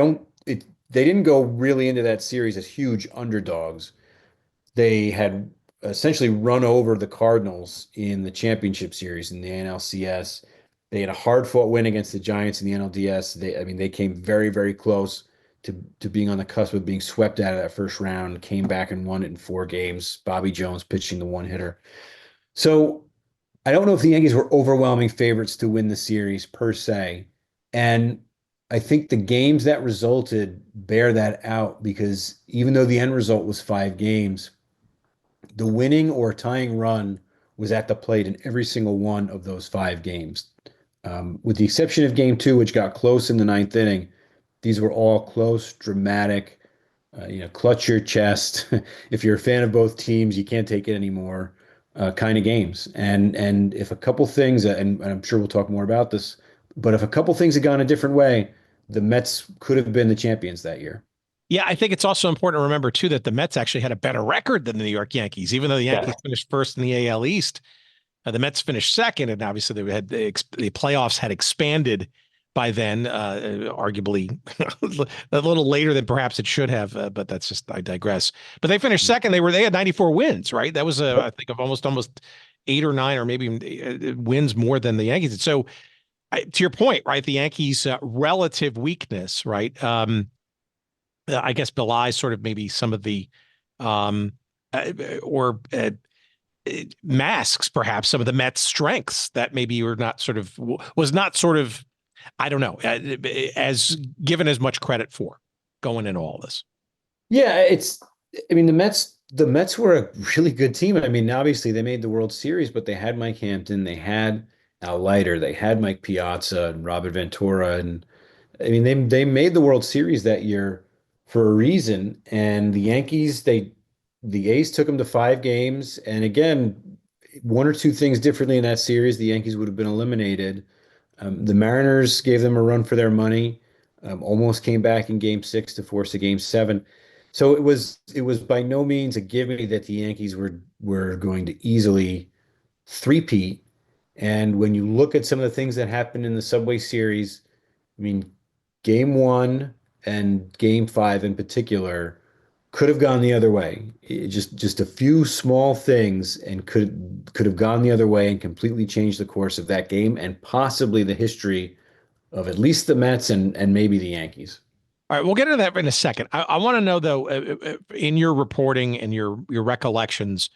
didn't go really into that series as huge underdogs. They had essentially run over the Cardinals in the championship series in the NLCS. They had a hard-fought win against the Giants in the NLDS. They came very, very close to being on the cusp of being swept out of that first round, came back and won it in 4 games. Bobby Jones pitching the one-hitter. So I don't know if the Yankees were overwhelming favorites to win the series per se. And I think the games that resulted bear that out, because even though the end result was 5 games, the winning or tying run was at the plate in every single one of those 5 games. With the exception of game 2, which got close in the 9th inning, these were all close, dramatic, clutch your chest. If you're a fan of both teams, you can't take it anymore kind of games. And if a couple things, and I'm sure we'll talk more about this, but if a couple things had gone a different way, the Mets could have been the champions that year. Yeah, I think it's also important to remember, too, that the Mets actually had a better record than the New York Yankees. Even though the Yankees finished first in the AL East, the Mets finished second, and obviously they had the playoffs had expanded by then, arguably a little later than perhaps it should have, but that's just, I digress. But they finished second. They had 94 wins, right? That was I think of almost 8 or 9 or maybe wins more than the Yankees. And so to your point, right, the Yankees' relative weakness, right, I guess belies sort of maybe some of the masks perhaps some of the Mets' strengths that maybe was not sort of I don't know, as given as much credit for going into all this. Yeah, the Mets were a really good team. I mean, obviously they made the World Series, but they had Mike Hampton, they had Al Leiter, they had Mike Piazza and Robert Ventura. And I mean, they made the World Series that year for a reason. And the Yankees, the A's took them to 5 games. And again, 1 or 2 things differently in that series, the Yankees would have been eliminated. The Mariners gave them a run for their money. almost came back in game 6 to force a game 7. So it was by no means a gimme that the Yankees were going to easily three-peat. And when you look at some of the things that happened in the Subway Series, I mean, game 1 and game 5 in particular could have gone the other way. Just a few small things and could have gone the other way and completely changed the course of that game and possibly the history of at least the Mets and maybe the Yankees. All right, we'll get into that in a second. I want to know though, in your reporting and your recollections,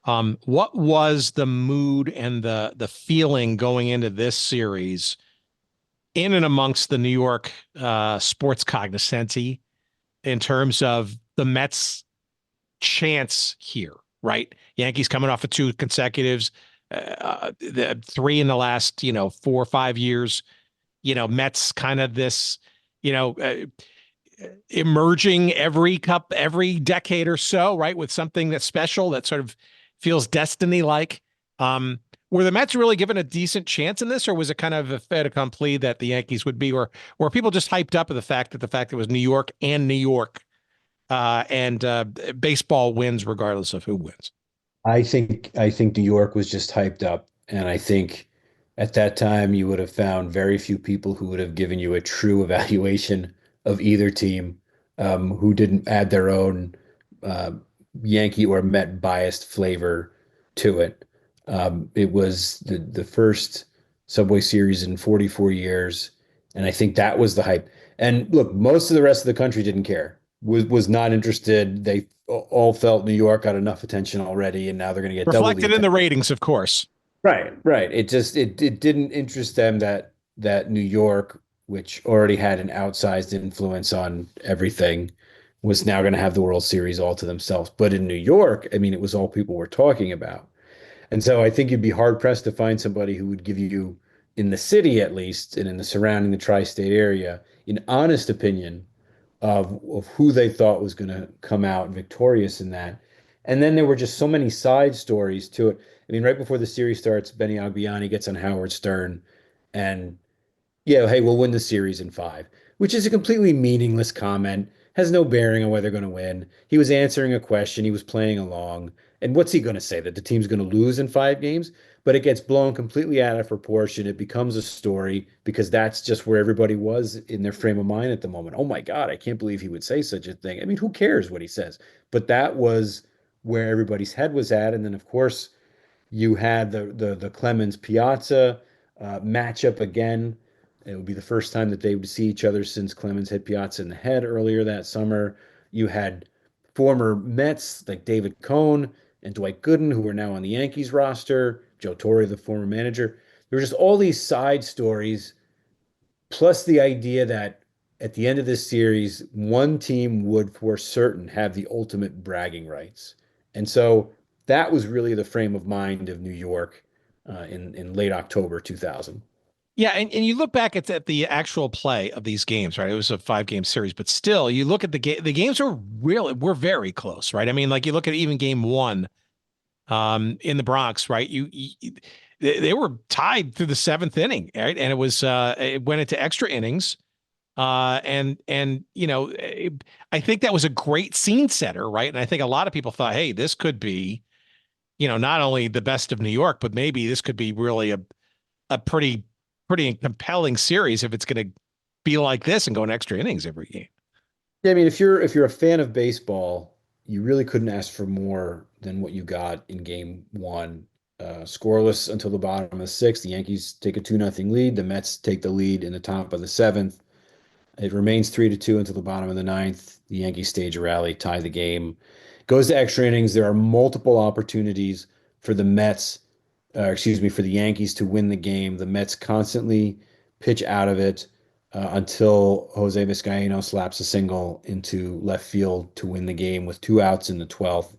what was the mood and the feeling going into this series in and amongst the New York sports cognoscenti in terms of the Mets' chance here, right? Yankees coming off of 2 consecutives, the 3 in the last, 4 or 5 years. Mets kind of this, emerging every decade or so, right? With something that's special that sort of feels destiny-like. Were the Mets really given a decent chance in this, or was it kind of a fait accompli that the Yankees would be, or were people just hyped up at the fact that it was New York and New York, and baseball wins regardless of who wins? I think New York was just hyped up, and I think at that time you would have found very few people who would have given you a true evaluation of either team, who didn't add their own Yankee or Met biased flavor to it. It was the first Subway Series in 44 years, and I think that was the hype. And look, most of the rest of the country didn't care, was not interested. They all felt New York got enough attention already, and now they're going to get reflected in the ratings, of course. Right. It didn't interest them that New York, which already had an outsized influence on everything, was now going to have the World Series all to themselves. But in New York, I mean, it was all people were talking about. And so I think you'd be hard pressed to find somebody who would give you, in the city at least, and in the surrounding the tri-state area, an honest opinion of who they thought was going to come out victorious in that. And then there were just so many side stories to it. I mean, right before the series starts, Benny Agbayani gets on Howard Stern and, yeah, hey, we'll win the series in 5, which is a completely meaningless comment, has no bearing on whether they're going to win. He was answering a question. He was playing along. And what's he going to say? That the team's going to lose in 5 games? But it gets blown completely out of proportion. It becomes a story because that's just where everybody was in their frame of mind at the moment. Oh my God, I can't believe he would say such a thing. I mean, who cares what he says? But that was where everybody's head was at. And then, of course, you had the Clemens Piazza matchup again. It would be the first time that they would see each other since Clemens hit Piazza in the head earlier that summer. You had former Mets like David Cone and Dwight Gooden, who are now on the Yankees roster, Joe Torre, the former manager. There were just all these side stories, plus the idea that at the end of this series, one team would for certain have the ultimate bragging rights. And so that was really the frame of mind of New York in late October 2000. Yeah, and you look back at the actual play of these games, right? It was a 5-game series, but still, you look at the games were very close, right? I mean, like you look at even game 1 in the Bronx, right? They were tied through the 7th inning, right? And it went into extra innings. I think that was a great scene setter, right? And I think a lot of people thought, hey, this could be, not only the best of New York, but maybe this could be really a pretty compelling series if it's going to be like this and go in extra innings every game. Yeah, I mean, if you're a fan of baseball, you really couldn't ask for more than what you got in game 1. Scoreless until the bottom of the 6th. The Yankees take a 2-0 lead. The Mets take the lead in the top of the 7th. It remains 3-2 until the bottom of the 9th. The Yankees stage a rally, tie the game. Goes to extra innings. There are multiple opportunities for the for the Yankees to win the game. The Mets constantly pitch out of it until Jose Vizcaíno slaps a single into left field to win the game with 2 outs in the 12th.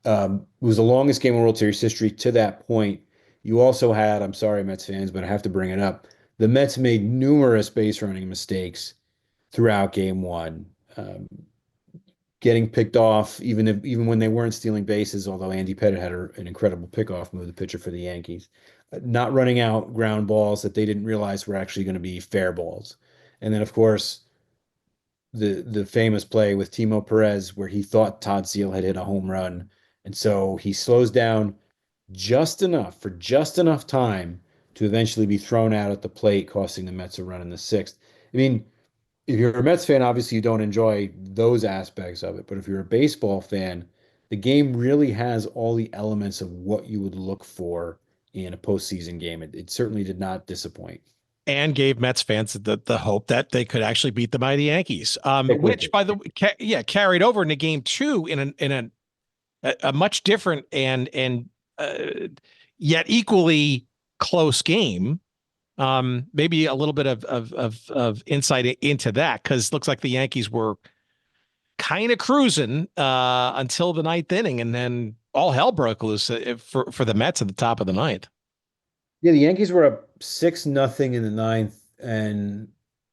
It was the longest game in World Series history to that point. You also had, I'm sorry, Mets fans, but I have to bring it up. The Mets made numerous base running mistakes throughout game 1. Getting picked off, even when they weren't stealing bases, although Andy Pettitte had an incredible pickoff move, the pitcher for the Yankees. Not running out ground balls that they didn't realize were actually going to be fair balls. And then, of course, the famous play with Timo Perez where he thought Todd Seal had hit a home run. And so he slows down just enough for just enough time to eventually be thrown out at the plate, costing the Mets a run in the sixth. I mean, if you're a Mets fan, obviously you don't enjoy those aspects of it. But if you're a baseball fan, the game really has all the elements of what you would look for in a postseason game. It certainly did not disappoint. And gave Mets fans the hope that they could actually beat the mighty Yankees, which, by the way, carried over into game two in a much different and yet equally close game. Maybe a little bit of insight into that, because it looks like the Yankees were kind of cruising until the ninth inning, and then all hell broke loose for the Mets at the top of the ninth. Yeah, the Yankees were up 6-0 in the ninth, and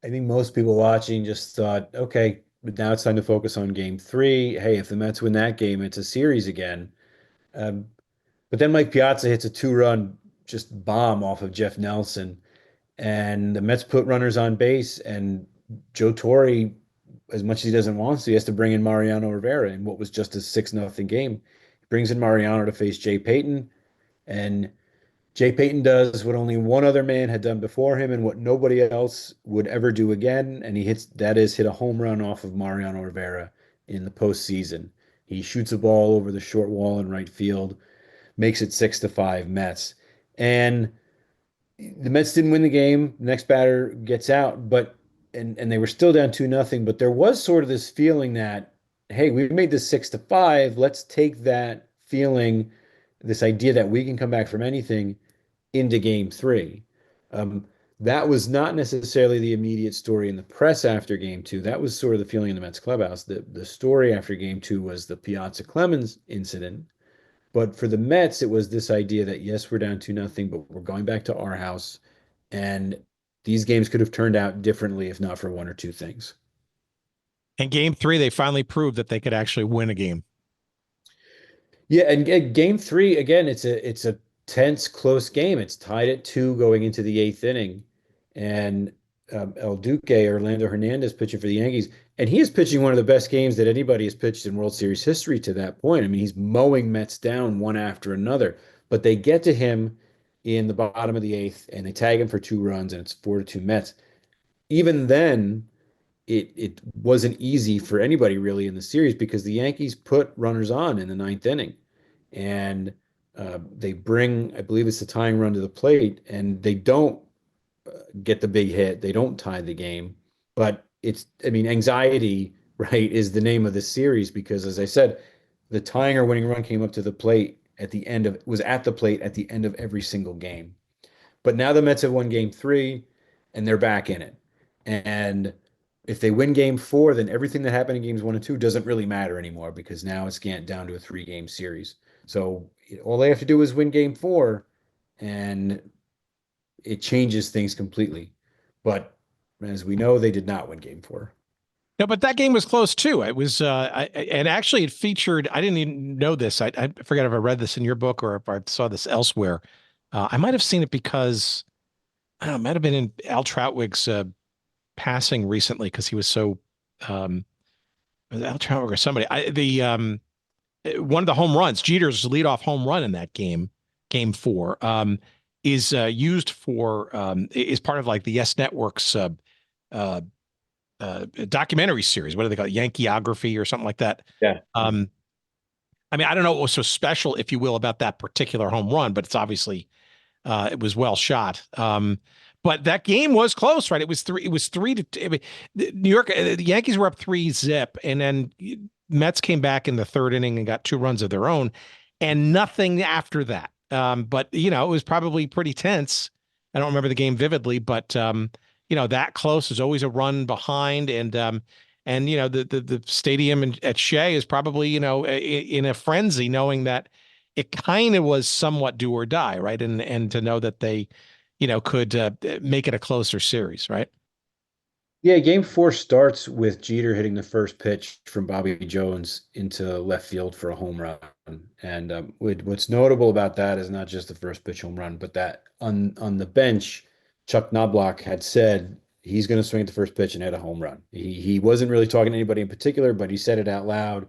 I think most people watching just thought, okay, but now it's time to focus on game three. Hey, if the Mets win that game, it's a series again. But then Mike Piazza hits a two-run just bomb off of Jeff Nelson, and the Mets put runners on base, and Joe Torre, as much as he doesn't want to, he has to bring in Mariano Rivera in what was just a 6-0 game. He brings in Mariano to face Jay Payton, and Jay Payton does what only one other man had done before him and what nobody else would ever do again, and hit a home run off of Mariano Rivera in the postseason. He shoots a ball over the short wall in right field, makes it 6-5 Mets. And the Mets didn't win the game. The next batter gets out, but they were still down 2-0, but there was sort of this feeling that, hey, we made this 6-5. Let's take that feeling, this idea that we can come back from anything, into game three. That was not necessarily the immediate story in the press after game two. That was sort of the feeling in the Mets clubhouse. The story after game two was the Piazza Clemens incident. But for the Mets, it was this idea that, yes, we're down 2-0, but we're going back to our house. And these games could have turned out differently if not for one or two things. In game three, they finally proved that they could actually win a game. Yeah, and game three, again, it's a tense, close game. It's tied at 2 going into the 8th inning. And El Duque, Orlando Hernandez, pitching for the Yankees. And he is pitching one of the best games that anybody has pitched in World Series history to that point. I mean, he's mowing Mets down one after another. But they get to him in the bottom of the 8th, and they tag him for 2 runs, and it's 4-2 Mets. Even then, it wasn't easy for anybody really in the series because the Yankees put runners on in the 9th inning. And they bring, I believe it's the tying run to the plate, and they don't get the big hit. They don't tie the game. But anxiety, right, is the name of the series because, as I said, the tying or winning run came up to the plate was at the plate at the end of every single game. But now the Mets have won game 3, and they're back in it. And if they win game 4, then everything that happened in games 1 and 2 doesn't really matter anymore because now it's down to a 3-game series. So all they have to do is win game 4, and it changes things completely. But as we know, they did not win game 4. No, but that game was close too. It was, and actually it featured, I didn't even know this. I forget if I read this in your book or if I saw this elsewhere. I might have seen it because, I don't know, it might have been in Al Troutwig's passing recently because he was so, was it Al Troutwig or somebody, one of the home runs, Jeter's leadoff home run in that game 4, is used for, is part of like the Yes Network's documentary series. What do they call it? Yankeeography or something like that. Yeah. I mean, I don't know what was so special, if you will, about that particular home run, but it's obviously, it was well shot. But that game was close, right? It was 3-2. I mean, New York, the Yankees were up 3-0, and then Mets came back in the 3rd inning and got 2 runs of their own, and nothing after that. But it was probably pretty tense. I don't remember the game vividly, but that close is always a run behind, and the stadium at Shea is probably in a frenzy, knowing that it kind of was somewhat do or die, right? And to know that they could make it a closer series, right? Yeah, game 4 starts with Jeter hitting the first pitch from Bobby Jones into left field for a home run. And what's notable about that is not just the first pitch home run, but that on the bench, Chuck Knobloch had said he's going to swing at the first pitch and hit a home run. He wasn't really talking to anybody in particular, but he said it out loud,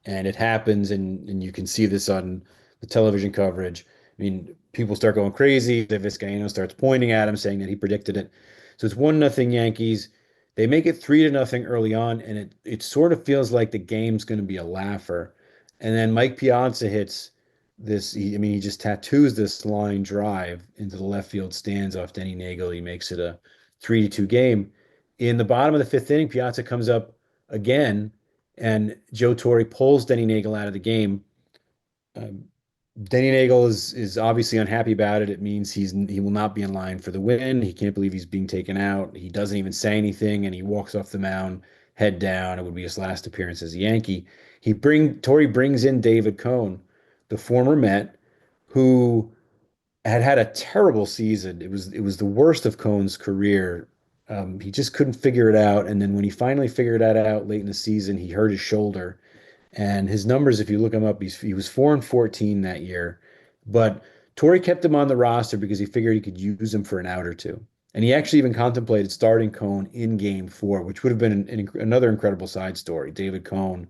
and it happens, and you can see this on the television coverage. I mean, people start going crazy. Vizcaino starts pointing at him, saying that he predicted it. So it's 1-0 Yankees. They make it 3-0 early on, and it sort of feels like the game's going to be a laugher. And then Mike Piazza hits this. He just tattoos this line drive into the left field stands off Denny Nagel. He makes it a 3-2 game. In the bottom of the fifth inning, Piazza comes up again, and Joe Torre pulls Denny Nagel out of the game. Denny Nagel is obviously unhappy about it. It means he will not be in line for the win. He can't believe he's being taken out. He doesn't even say anything, and he walks off the mound, head down. It would be his last appearance as a Yankee. Torre brings in David Cone, the former Met, who had a terrible season. It was the worst of Cone's career. He just couldn't figure it out. And then when he finally figured that out late in the season, he hurt his shoulder. And his numbers, if you look him up, he was 4-14 that year. But Torre kept him on the roster because he figured he could use him for an out or two. And he actually even contemplated starting Cone in Game 4, which would have been another incredible side story. David Cone,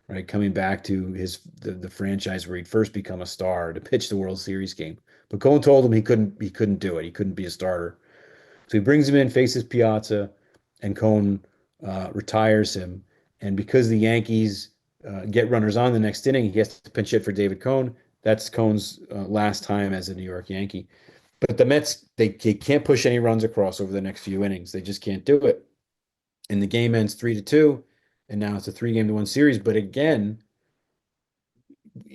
right, coming back to the franchise where he'd first become a star to pitch the World Series game. But Cone told him he couldn't do it. He couldn't be a starter. So he brings him in, faces Piazza, and Cone retires him. And because the Yankees get runners on the next inning, he gets to pinch hit for David Cone. That's Cone's last time as a New York Yankee. But the Mets, they can't push any runs across over the next few innings. They just can't do it. And the game ends 3-2, and now it's a 3-1 series. But again,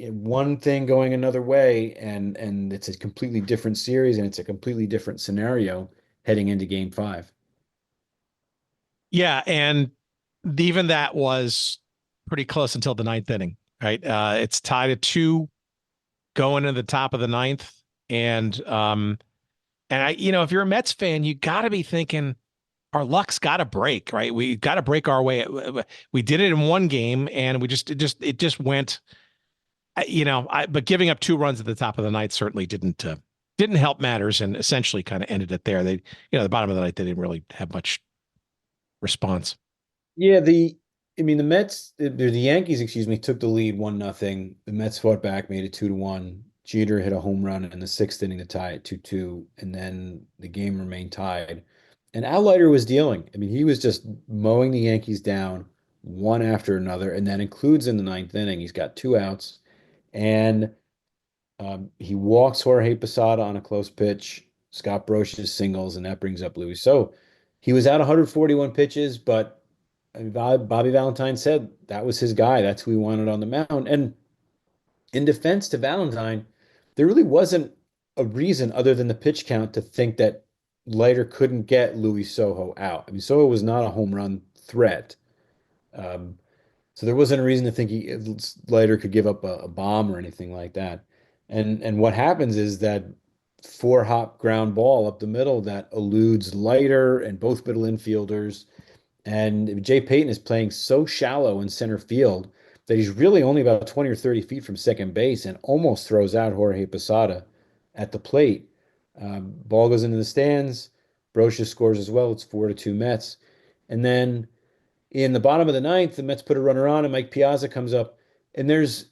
one thing going another way, and it's a completely different series, and it's a completely different scenario heading into Game 5. Yeah, and even that was pretty close until the ninth inning, right? It's tied at 2 going into the top of the ninth. And if you're a Mets fan, you got to be thinking our luck's got to break, right? We got to break our way. We did it in one game, and it just went, but giving up 2 runs at the top of the ninth certainly didn't help matters, and essentially kind of ended it there. They, the bottom of the ninth, they didn't really have much response. Yeah, the Yankees, took the lead 1-0. The Mets fought back, made it 2-1. Jeter hit a home run in the 6th inning to tie it 2-2, and then the game remained tied. And Al Leiter was dealing. He was just mowing the Yankees down one after another, and that includes in the 9th inning. He's got 2 outs, and he walks Jorge Posada on a close pitch. Scott Brosius singles, and that brings up Luis. So he was out 141 pitches, but Bobby Valentine said that was his guy. That's who he wanted on the mound. And in defense to Valentine, there really wasn't a reason other than the pitch count to think that Leiter couldn't get Luis Sojo out. Sojo was not a home run threat. So there wasn't a reason to think Leiter could give up a bomb or anything like that. And what happens is that 4-hop ground ball up the middle that eludes Leiter and both middle infielders. And Jay Payton is playing so shallow in center field that he's really only about 20 or 30 feet from second base and almost throws out Jorge Posada at the plate. Ball goes into the stands. Brosius scores as well. It's 4-2 Mets. And then in the bottom of the ninth, the Mets put a runner on, and Mike Piazza comes up. And there's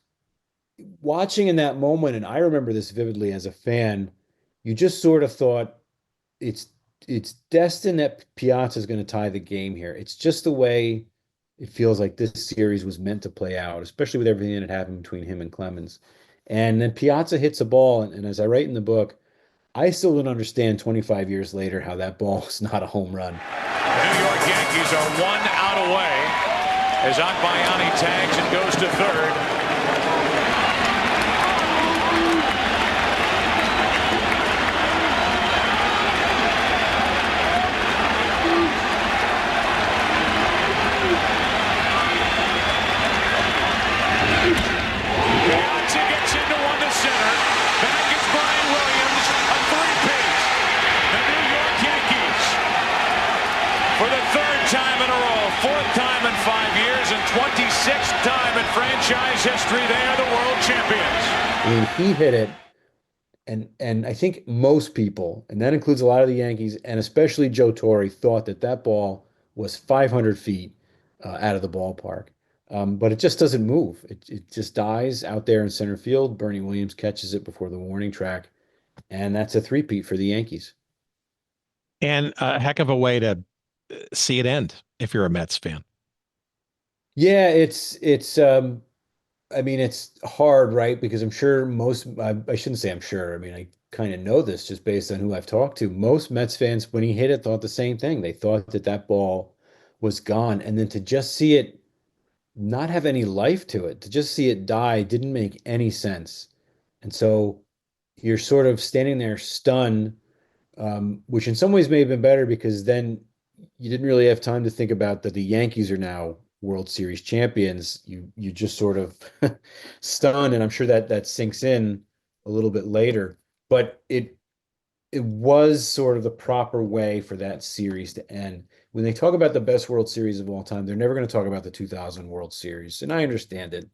watching in that moment, and I remember this vividly as a fan, you just sort of thought it's destined that Piazza is going to tie the game here. It's just the way it feels like this series was meant to play out, especially with everything that happened between him and Clemens. And then Piazza hits a ball, and as I write in the book, I still don't understand 25 years later how that ball was not a home run. New York Yankees are 1 out away as Akbayani tags and goes to third. For the 3rd time in a row, 4th time in 5 years, and 26th time in franchise history, they are the world champions. He hit it And I think most people, and that includes a lot of the Yankees, and especially Joe Torre, thought that that ball was 500 feet out of the ballpark. But it just doesn't move. It just dies out there in center field. Bernie Williams catches it before the warning track, and that's a three-peat for the Yankees. And a heck of a way to see it end if you're a Mets fan. Yeah, it's I mean, it's hard, right? Because I'm sure I shouldn't say I'm sure. I mean, I kind of know this just based on who I've talked to. Most Mets fans, when he hit it, thought the same thing. They thought that that ball was gone. And then to just see it not have any life to it, to just see it die didn't make any sense. And so you're sort of standing there stunned, which in some ways may have been better because then you didn't really have time to think about that the Yankees are now World Series champions. You just sort of stunned, and I'm sure that that sinks in a little bit later. But it was sort of the proper way for that series to end. When they talk about the best World Series of all time, they're never going to talk about the 2000 World Series, and I understand it.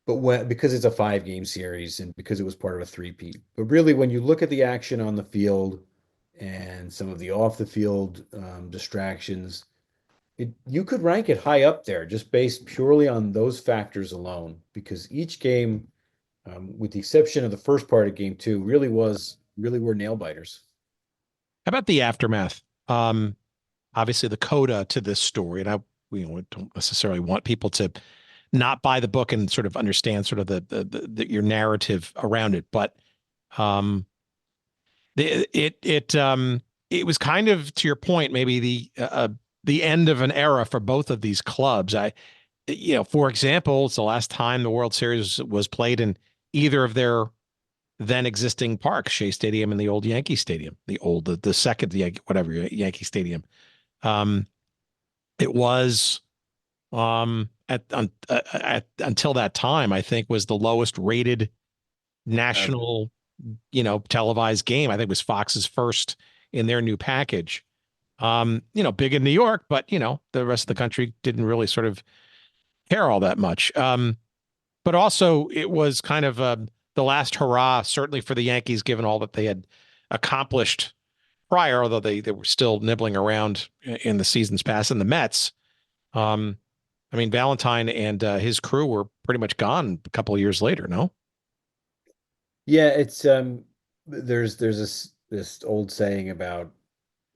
But because it's a 5-game series and because it was part of a three-peat. But really, when you look at the action on the field and some of the off the field distractions, you could rank it high up there just based purely on those factors alone, because each game, with the exception of the first part of game two, really were nail biters. How about the aftermath? Obviously, the coda to this story, and don't necessarily want people to not buy the book and sort of understand sort of your narrative around it, but it was kind of, to your point, maybe the end of an era for both of these clubs. For example, it's the last time the World Series was played in either of their then existing parks, Shea Stadium and the old Yankee Stadium, the second Yankee Stadium. It was until that time, I think, was the lowest rated national, televised game. I think it was Fox's first in their new package. Big in New York, but the rest of the country didn't really sort of care all that much. But also it was kind of the last hurrah, certainly for the Yankees, given all that they had accomplished prior, although they were still nibbling around in the seasons past. And the Mets, Valentine and his crew were pretty much gone a couple of years later, no? Yeah, it's there's this old saying about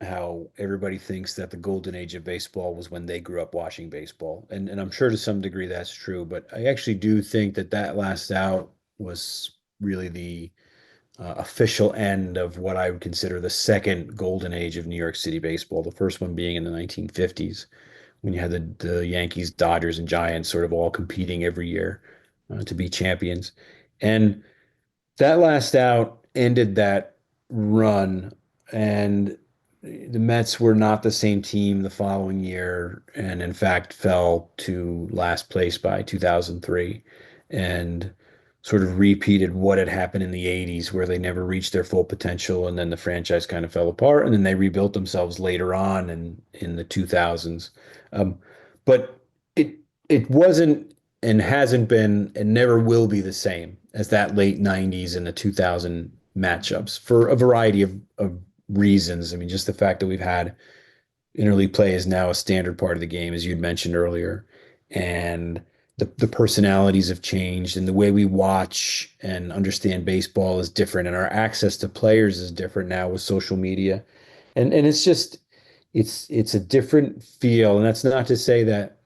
how everybody thinks that the golden age of baseball was when they grew up watching baseball. And I'm sure to some degree that's true, but I actually do think that last out was really the official end of what I would consider the second golden age of New York City baseball, the first one being in the 1950s, when you had the Yankees, Dodgers, and Giants sort of all competing every year to be champions. And that last out ended that run, and the Mets were not the same team the following year, and in fact fell to last place by 2003, and sort of repeated what had happened in the 80s, where they never reached their full potential, and then the franchise kind of fell apart, and then they rebuilt themselves later on in the 2000s. But it wasn't and hasn't been and never will be the same as that late 90s and the 2000 matchups for a variety of reasons. I mean, just the fact that we've had interleague play is now a standard part of the game, as you'd mentioned earlier. And the personalities have changed, and the way we watch and understand baseball is different, and our access to players is different now with social media. And it's just it's a different feel. And that's not to say that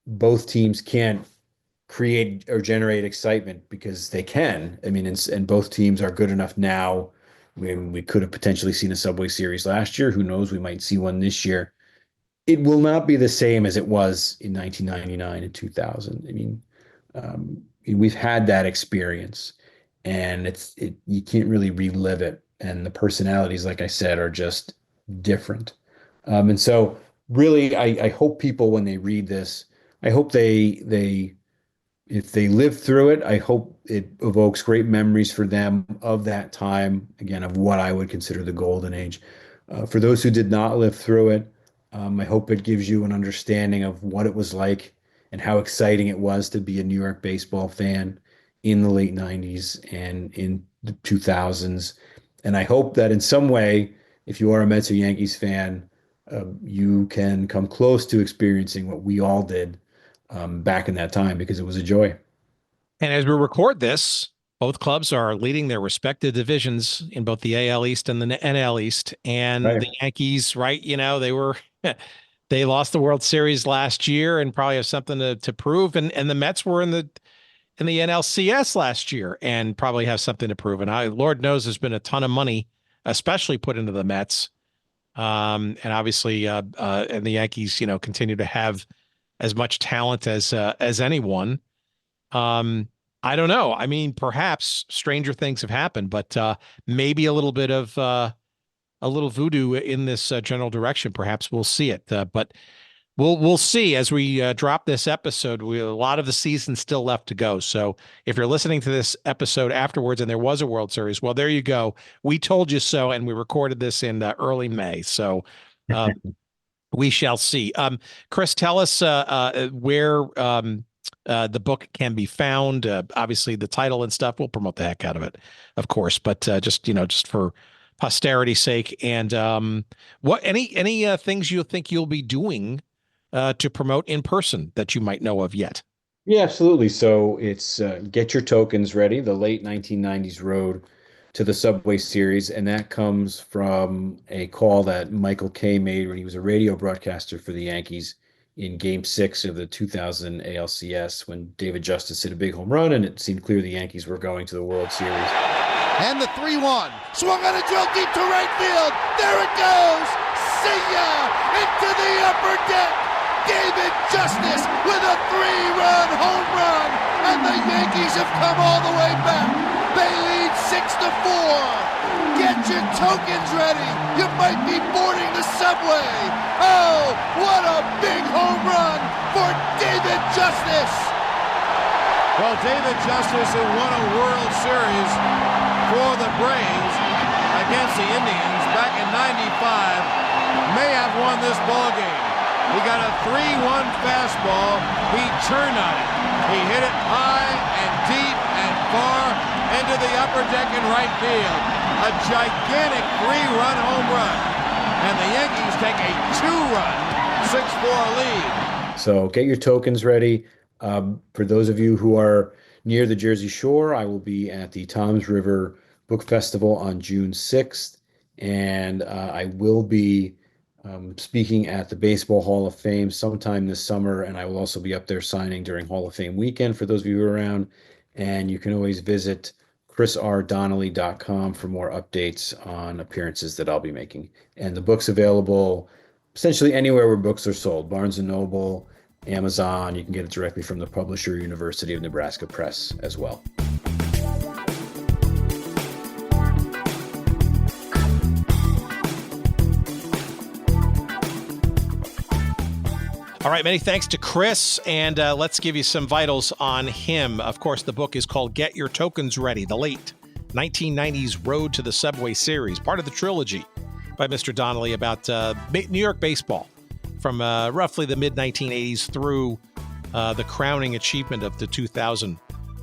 both teams can't create or generate excitement, because they can. I mean, and both teams are good enough now. We could have potentially seen a Subway Series last year. Who knows? We might see one this year. It will not be the same as it was in 1999 and 2000. I mean, we've had that experience, and you can't really relive it. And the personalities, like I said, are just different. And so, really, I hope people, when they read this, I hope if they live through it, I hope it evokes great memories for them of that time, again, of what I would consider the golden age. For those who did not live through it, I hope it gives you an understanding of what it was like and how exciting it was to be a New York baseball fan in the late 90s and the 2000s. And I hope that in some way, if you are a Mets or Yankees fan, you can come close to experiencing what we all did back in that time, because it was a joy. And as we record this, both clubs are leading their respective divisions in both the AL East and the NL East. And Right. the Yankees, right, they lost the World Series last year and probably have something to prove. And the Mets were in the NLCS last year and probably have something to prove. And Lord knows there's been a ton of money, especially put into the Mets. And obviously, and the Yankees, continue to have as much talent as anyone. I don't know. I mean, perhaps stranger things have happened, but maybe a little bit of a little voodoo in this general direction. Perhaps we'll see it, but we'll see as we drop this episode. A lot of the season still left to go. So if you're listening to this episode afterwards and there was a World Series, well, there you go. We told you so, and we recorded this in early May. So we shall see. Chris, tell us where the book can be found. Obviously, the title and stuff. We'll promote the heck out of it, of course. But just for posterity's sake, and what any things you think you'll be doing to promote in person that you might know of yet? Yeah, absolutely. So it's Get Your Tokens Ready, the late 1990s road to the Subway Series. And that comes from a call that Michael Kay made when he was a radio broadcaster for the Yankees in Game 6 of the 2000 ALCS, when David Justice hit a big home run and it seemed clear the Yankees were going to the World Series. And the 3-1. Swung on a drill deep to right field. There it goes. See ya! Into the upper deck. David Justice with a 3-run home run. And the Yankees have come all the way back. They lead 6-4. Get your tokens ready. You might be boarding the subway. Oh, what a big home run for David Justice. Well, David Justice, who won a World Series for the Braves against the Indians back in '95, may have won this ball game. He got a 3-1 fastball. He turned on it. He hit it high and deep and far into the upper deck in right field. A gigantic 3-run home run. And the Yankees take a 2-run 6-4 lead. So get your tokens ready. For those of you who are near the Jersey Shore, I will be at the Toms River Book Festival on June 6th. And I will be speaking at the Baseball Hall of Fame sometime this summer. And I will also be up there signing during Hall of Fame weekend for those of you who are around. And you can always visit chrisrdonnelly.com for more updates on appearances that I'll be making. And the book's available essentially anywhere where books are sold. Barnes & Noble, Amazon. You can get it directly from the publisher, University of Nebraska Press, as well. All right, many thanks to Chris, and let's give you some vitals on him. Of course, the book is called Get Your Tokens Ready, the late 1990s Road to the Subway Series, part of the trilogy by Mr. Donnelly about New York baseball from roughly the mid-1980s through the crowning achievement of the 2000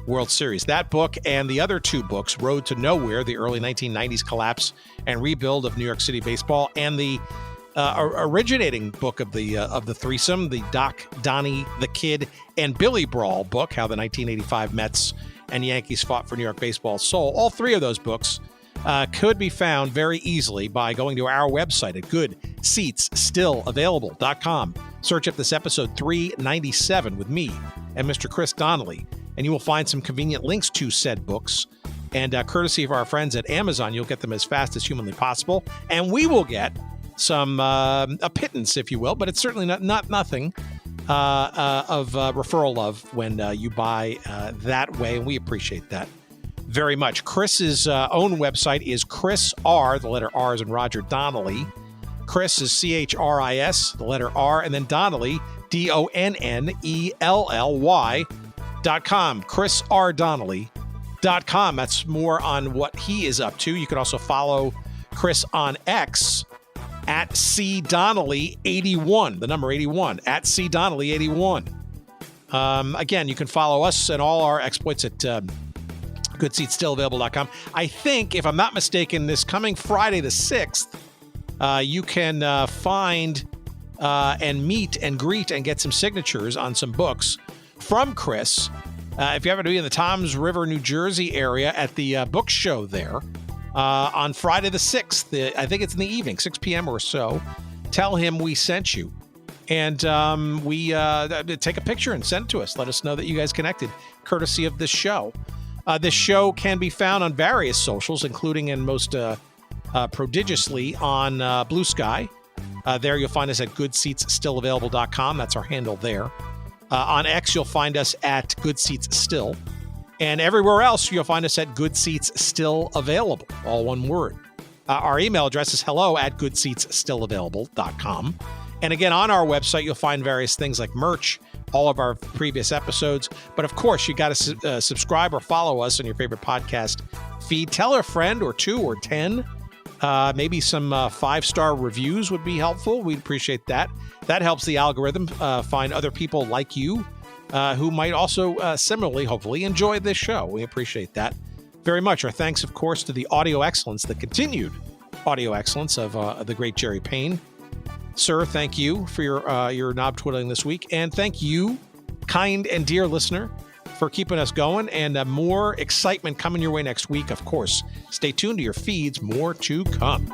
World Series. That book and the other two books, Road to Nowhere, the early 1990s collapse and rebuild of New York City baseball, and the originating book of the threesome, the Doc, Donnie, the Kid, and Billy Brawl book, how the 1985 Mets and Yankees fought for New York baseball's soul. All three of those books could be found very easily by going to our website at goodseatsstillavailable.com. Search up this episode 397 with me and Mr. Chris Donnelly, and you will find some convenient links to said books. And courtesy of our friends at Amazon, you'll get them as fast as humanly possible, and we will get some a pittance, if you will, but it's certainly not nothing of referral love when you buy that way, and we appreciate that very much. Chris's own website is Chris R, the letter R is in Roger, Donnelly. Chris is CHRIS, the letter R, and then Donnelly, DONNELLY.com. ChrisRDonnelly.com. That's more on what he is up to. You can also follow Chris on X at CDonnelly81, the number 81, at CDonnelly81. Again, you can follow us and all our exploits at GoodSeatsStillAvailable.com. I think, if I'm not mistaken, this coming Friday the 6th, you can find and meet and greet and get some signatures on some books from Chris. If you happen to be in the Toms River, New Jersey area at the book show there on Friday the 6th, I think it's in the evening, 6 p.m. or so, tell him we sent you. And we take a picture and send it to us. Let us know that you guys connected, courtesy of this show. This show can be found on various socials, including and most prodigiously on Blue Sky. There you'll find us at goodseatsstillavailable.com. That's our handle there. On X, you'll find us at Good Seats Still. And everywhere else, you'll find us at Good Seats Still Available, all one word. Our email address is hello@goodseatsstillavailable.com. And again, on our website, you'll find various things like merch, all of our previous episodes. But of course, you got to subscribe or follow us on your favorite podcast feed. Tell a friend or 2 or 10. Maybe some 5-star reviews would be helpful. We'd appreciate that. That helps the algorithm find other people like you who might also similarly, hopefully, enjoy this show. We appreciate that very much. Our thanks, of course, to the audio excellence, the continued audio excellence of the great Jerry Payne. Sir, thank you for your knob twiddling this week. And thank you, kind and dear listener, for keeping us going, and more excitement coming your way next week. Of course, stay tuned to your feeds. More to come.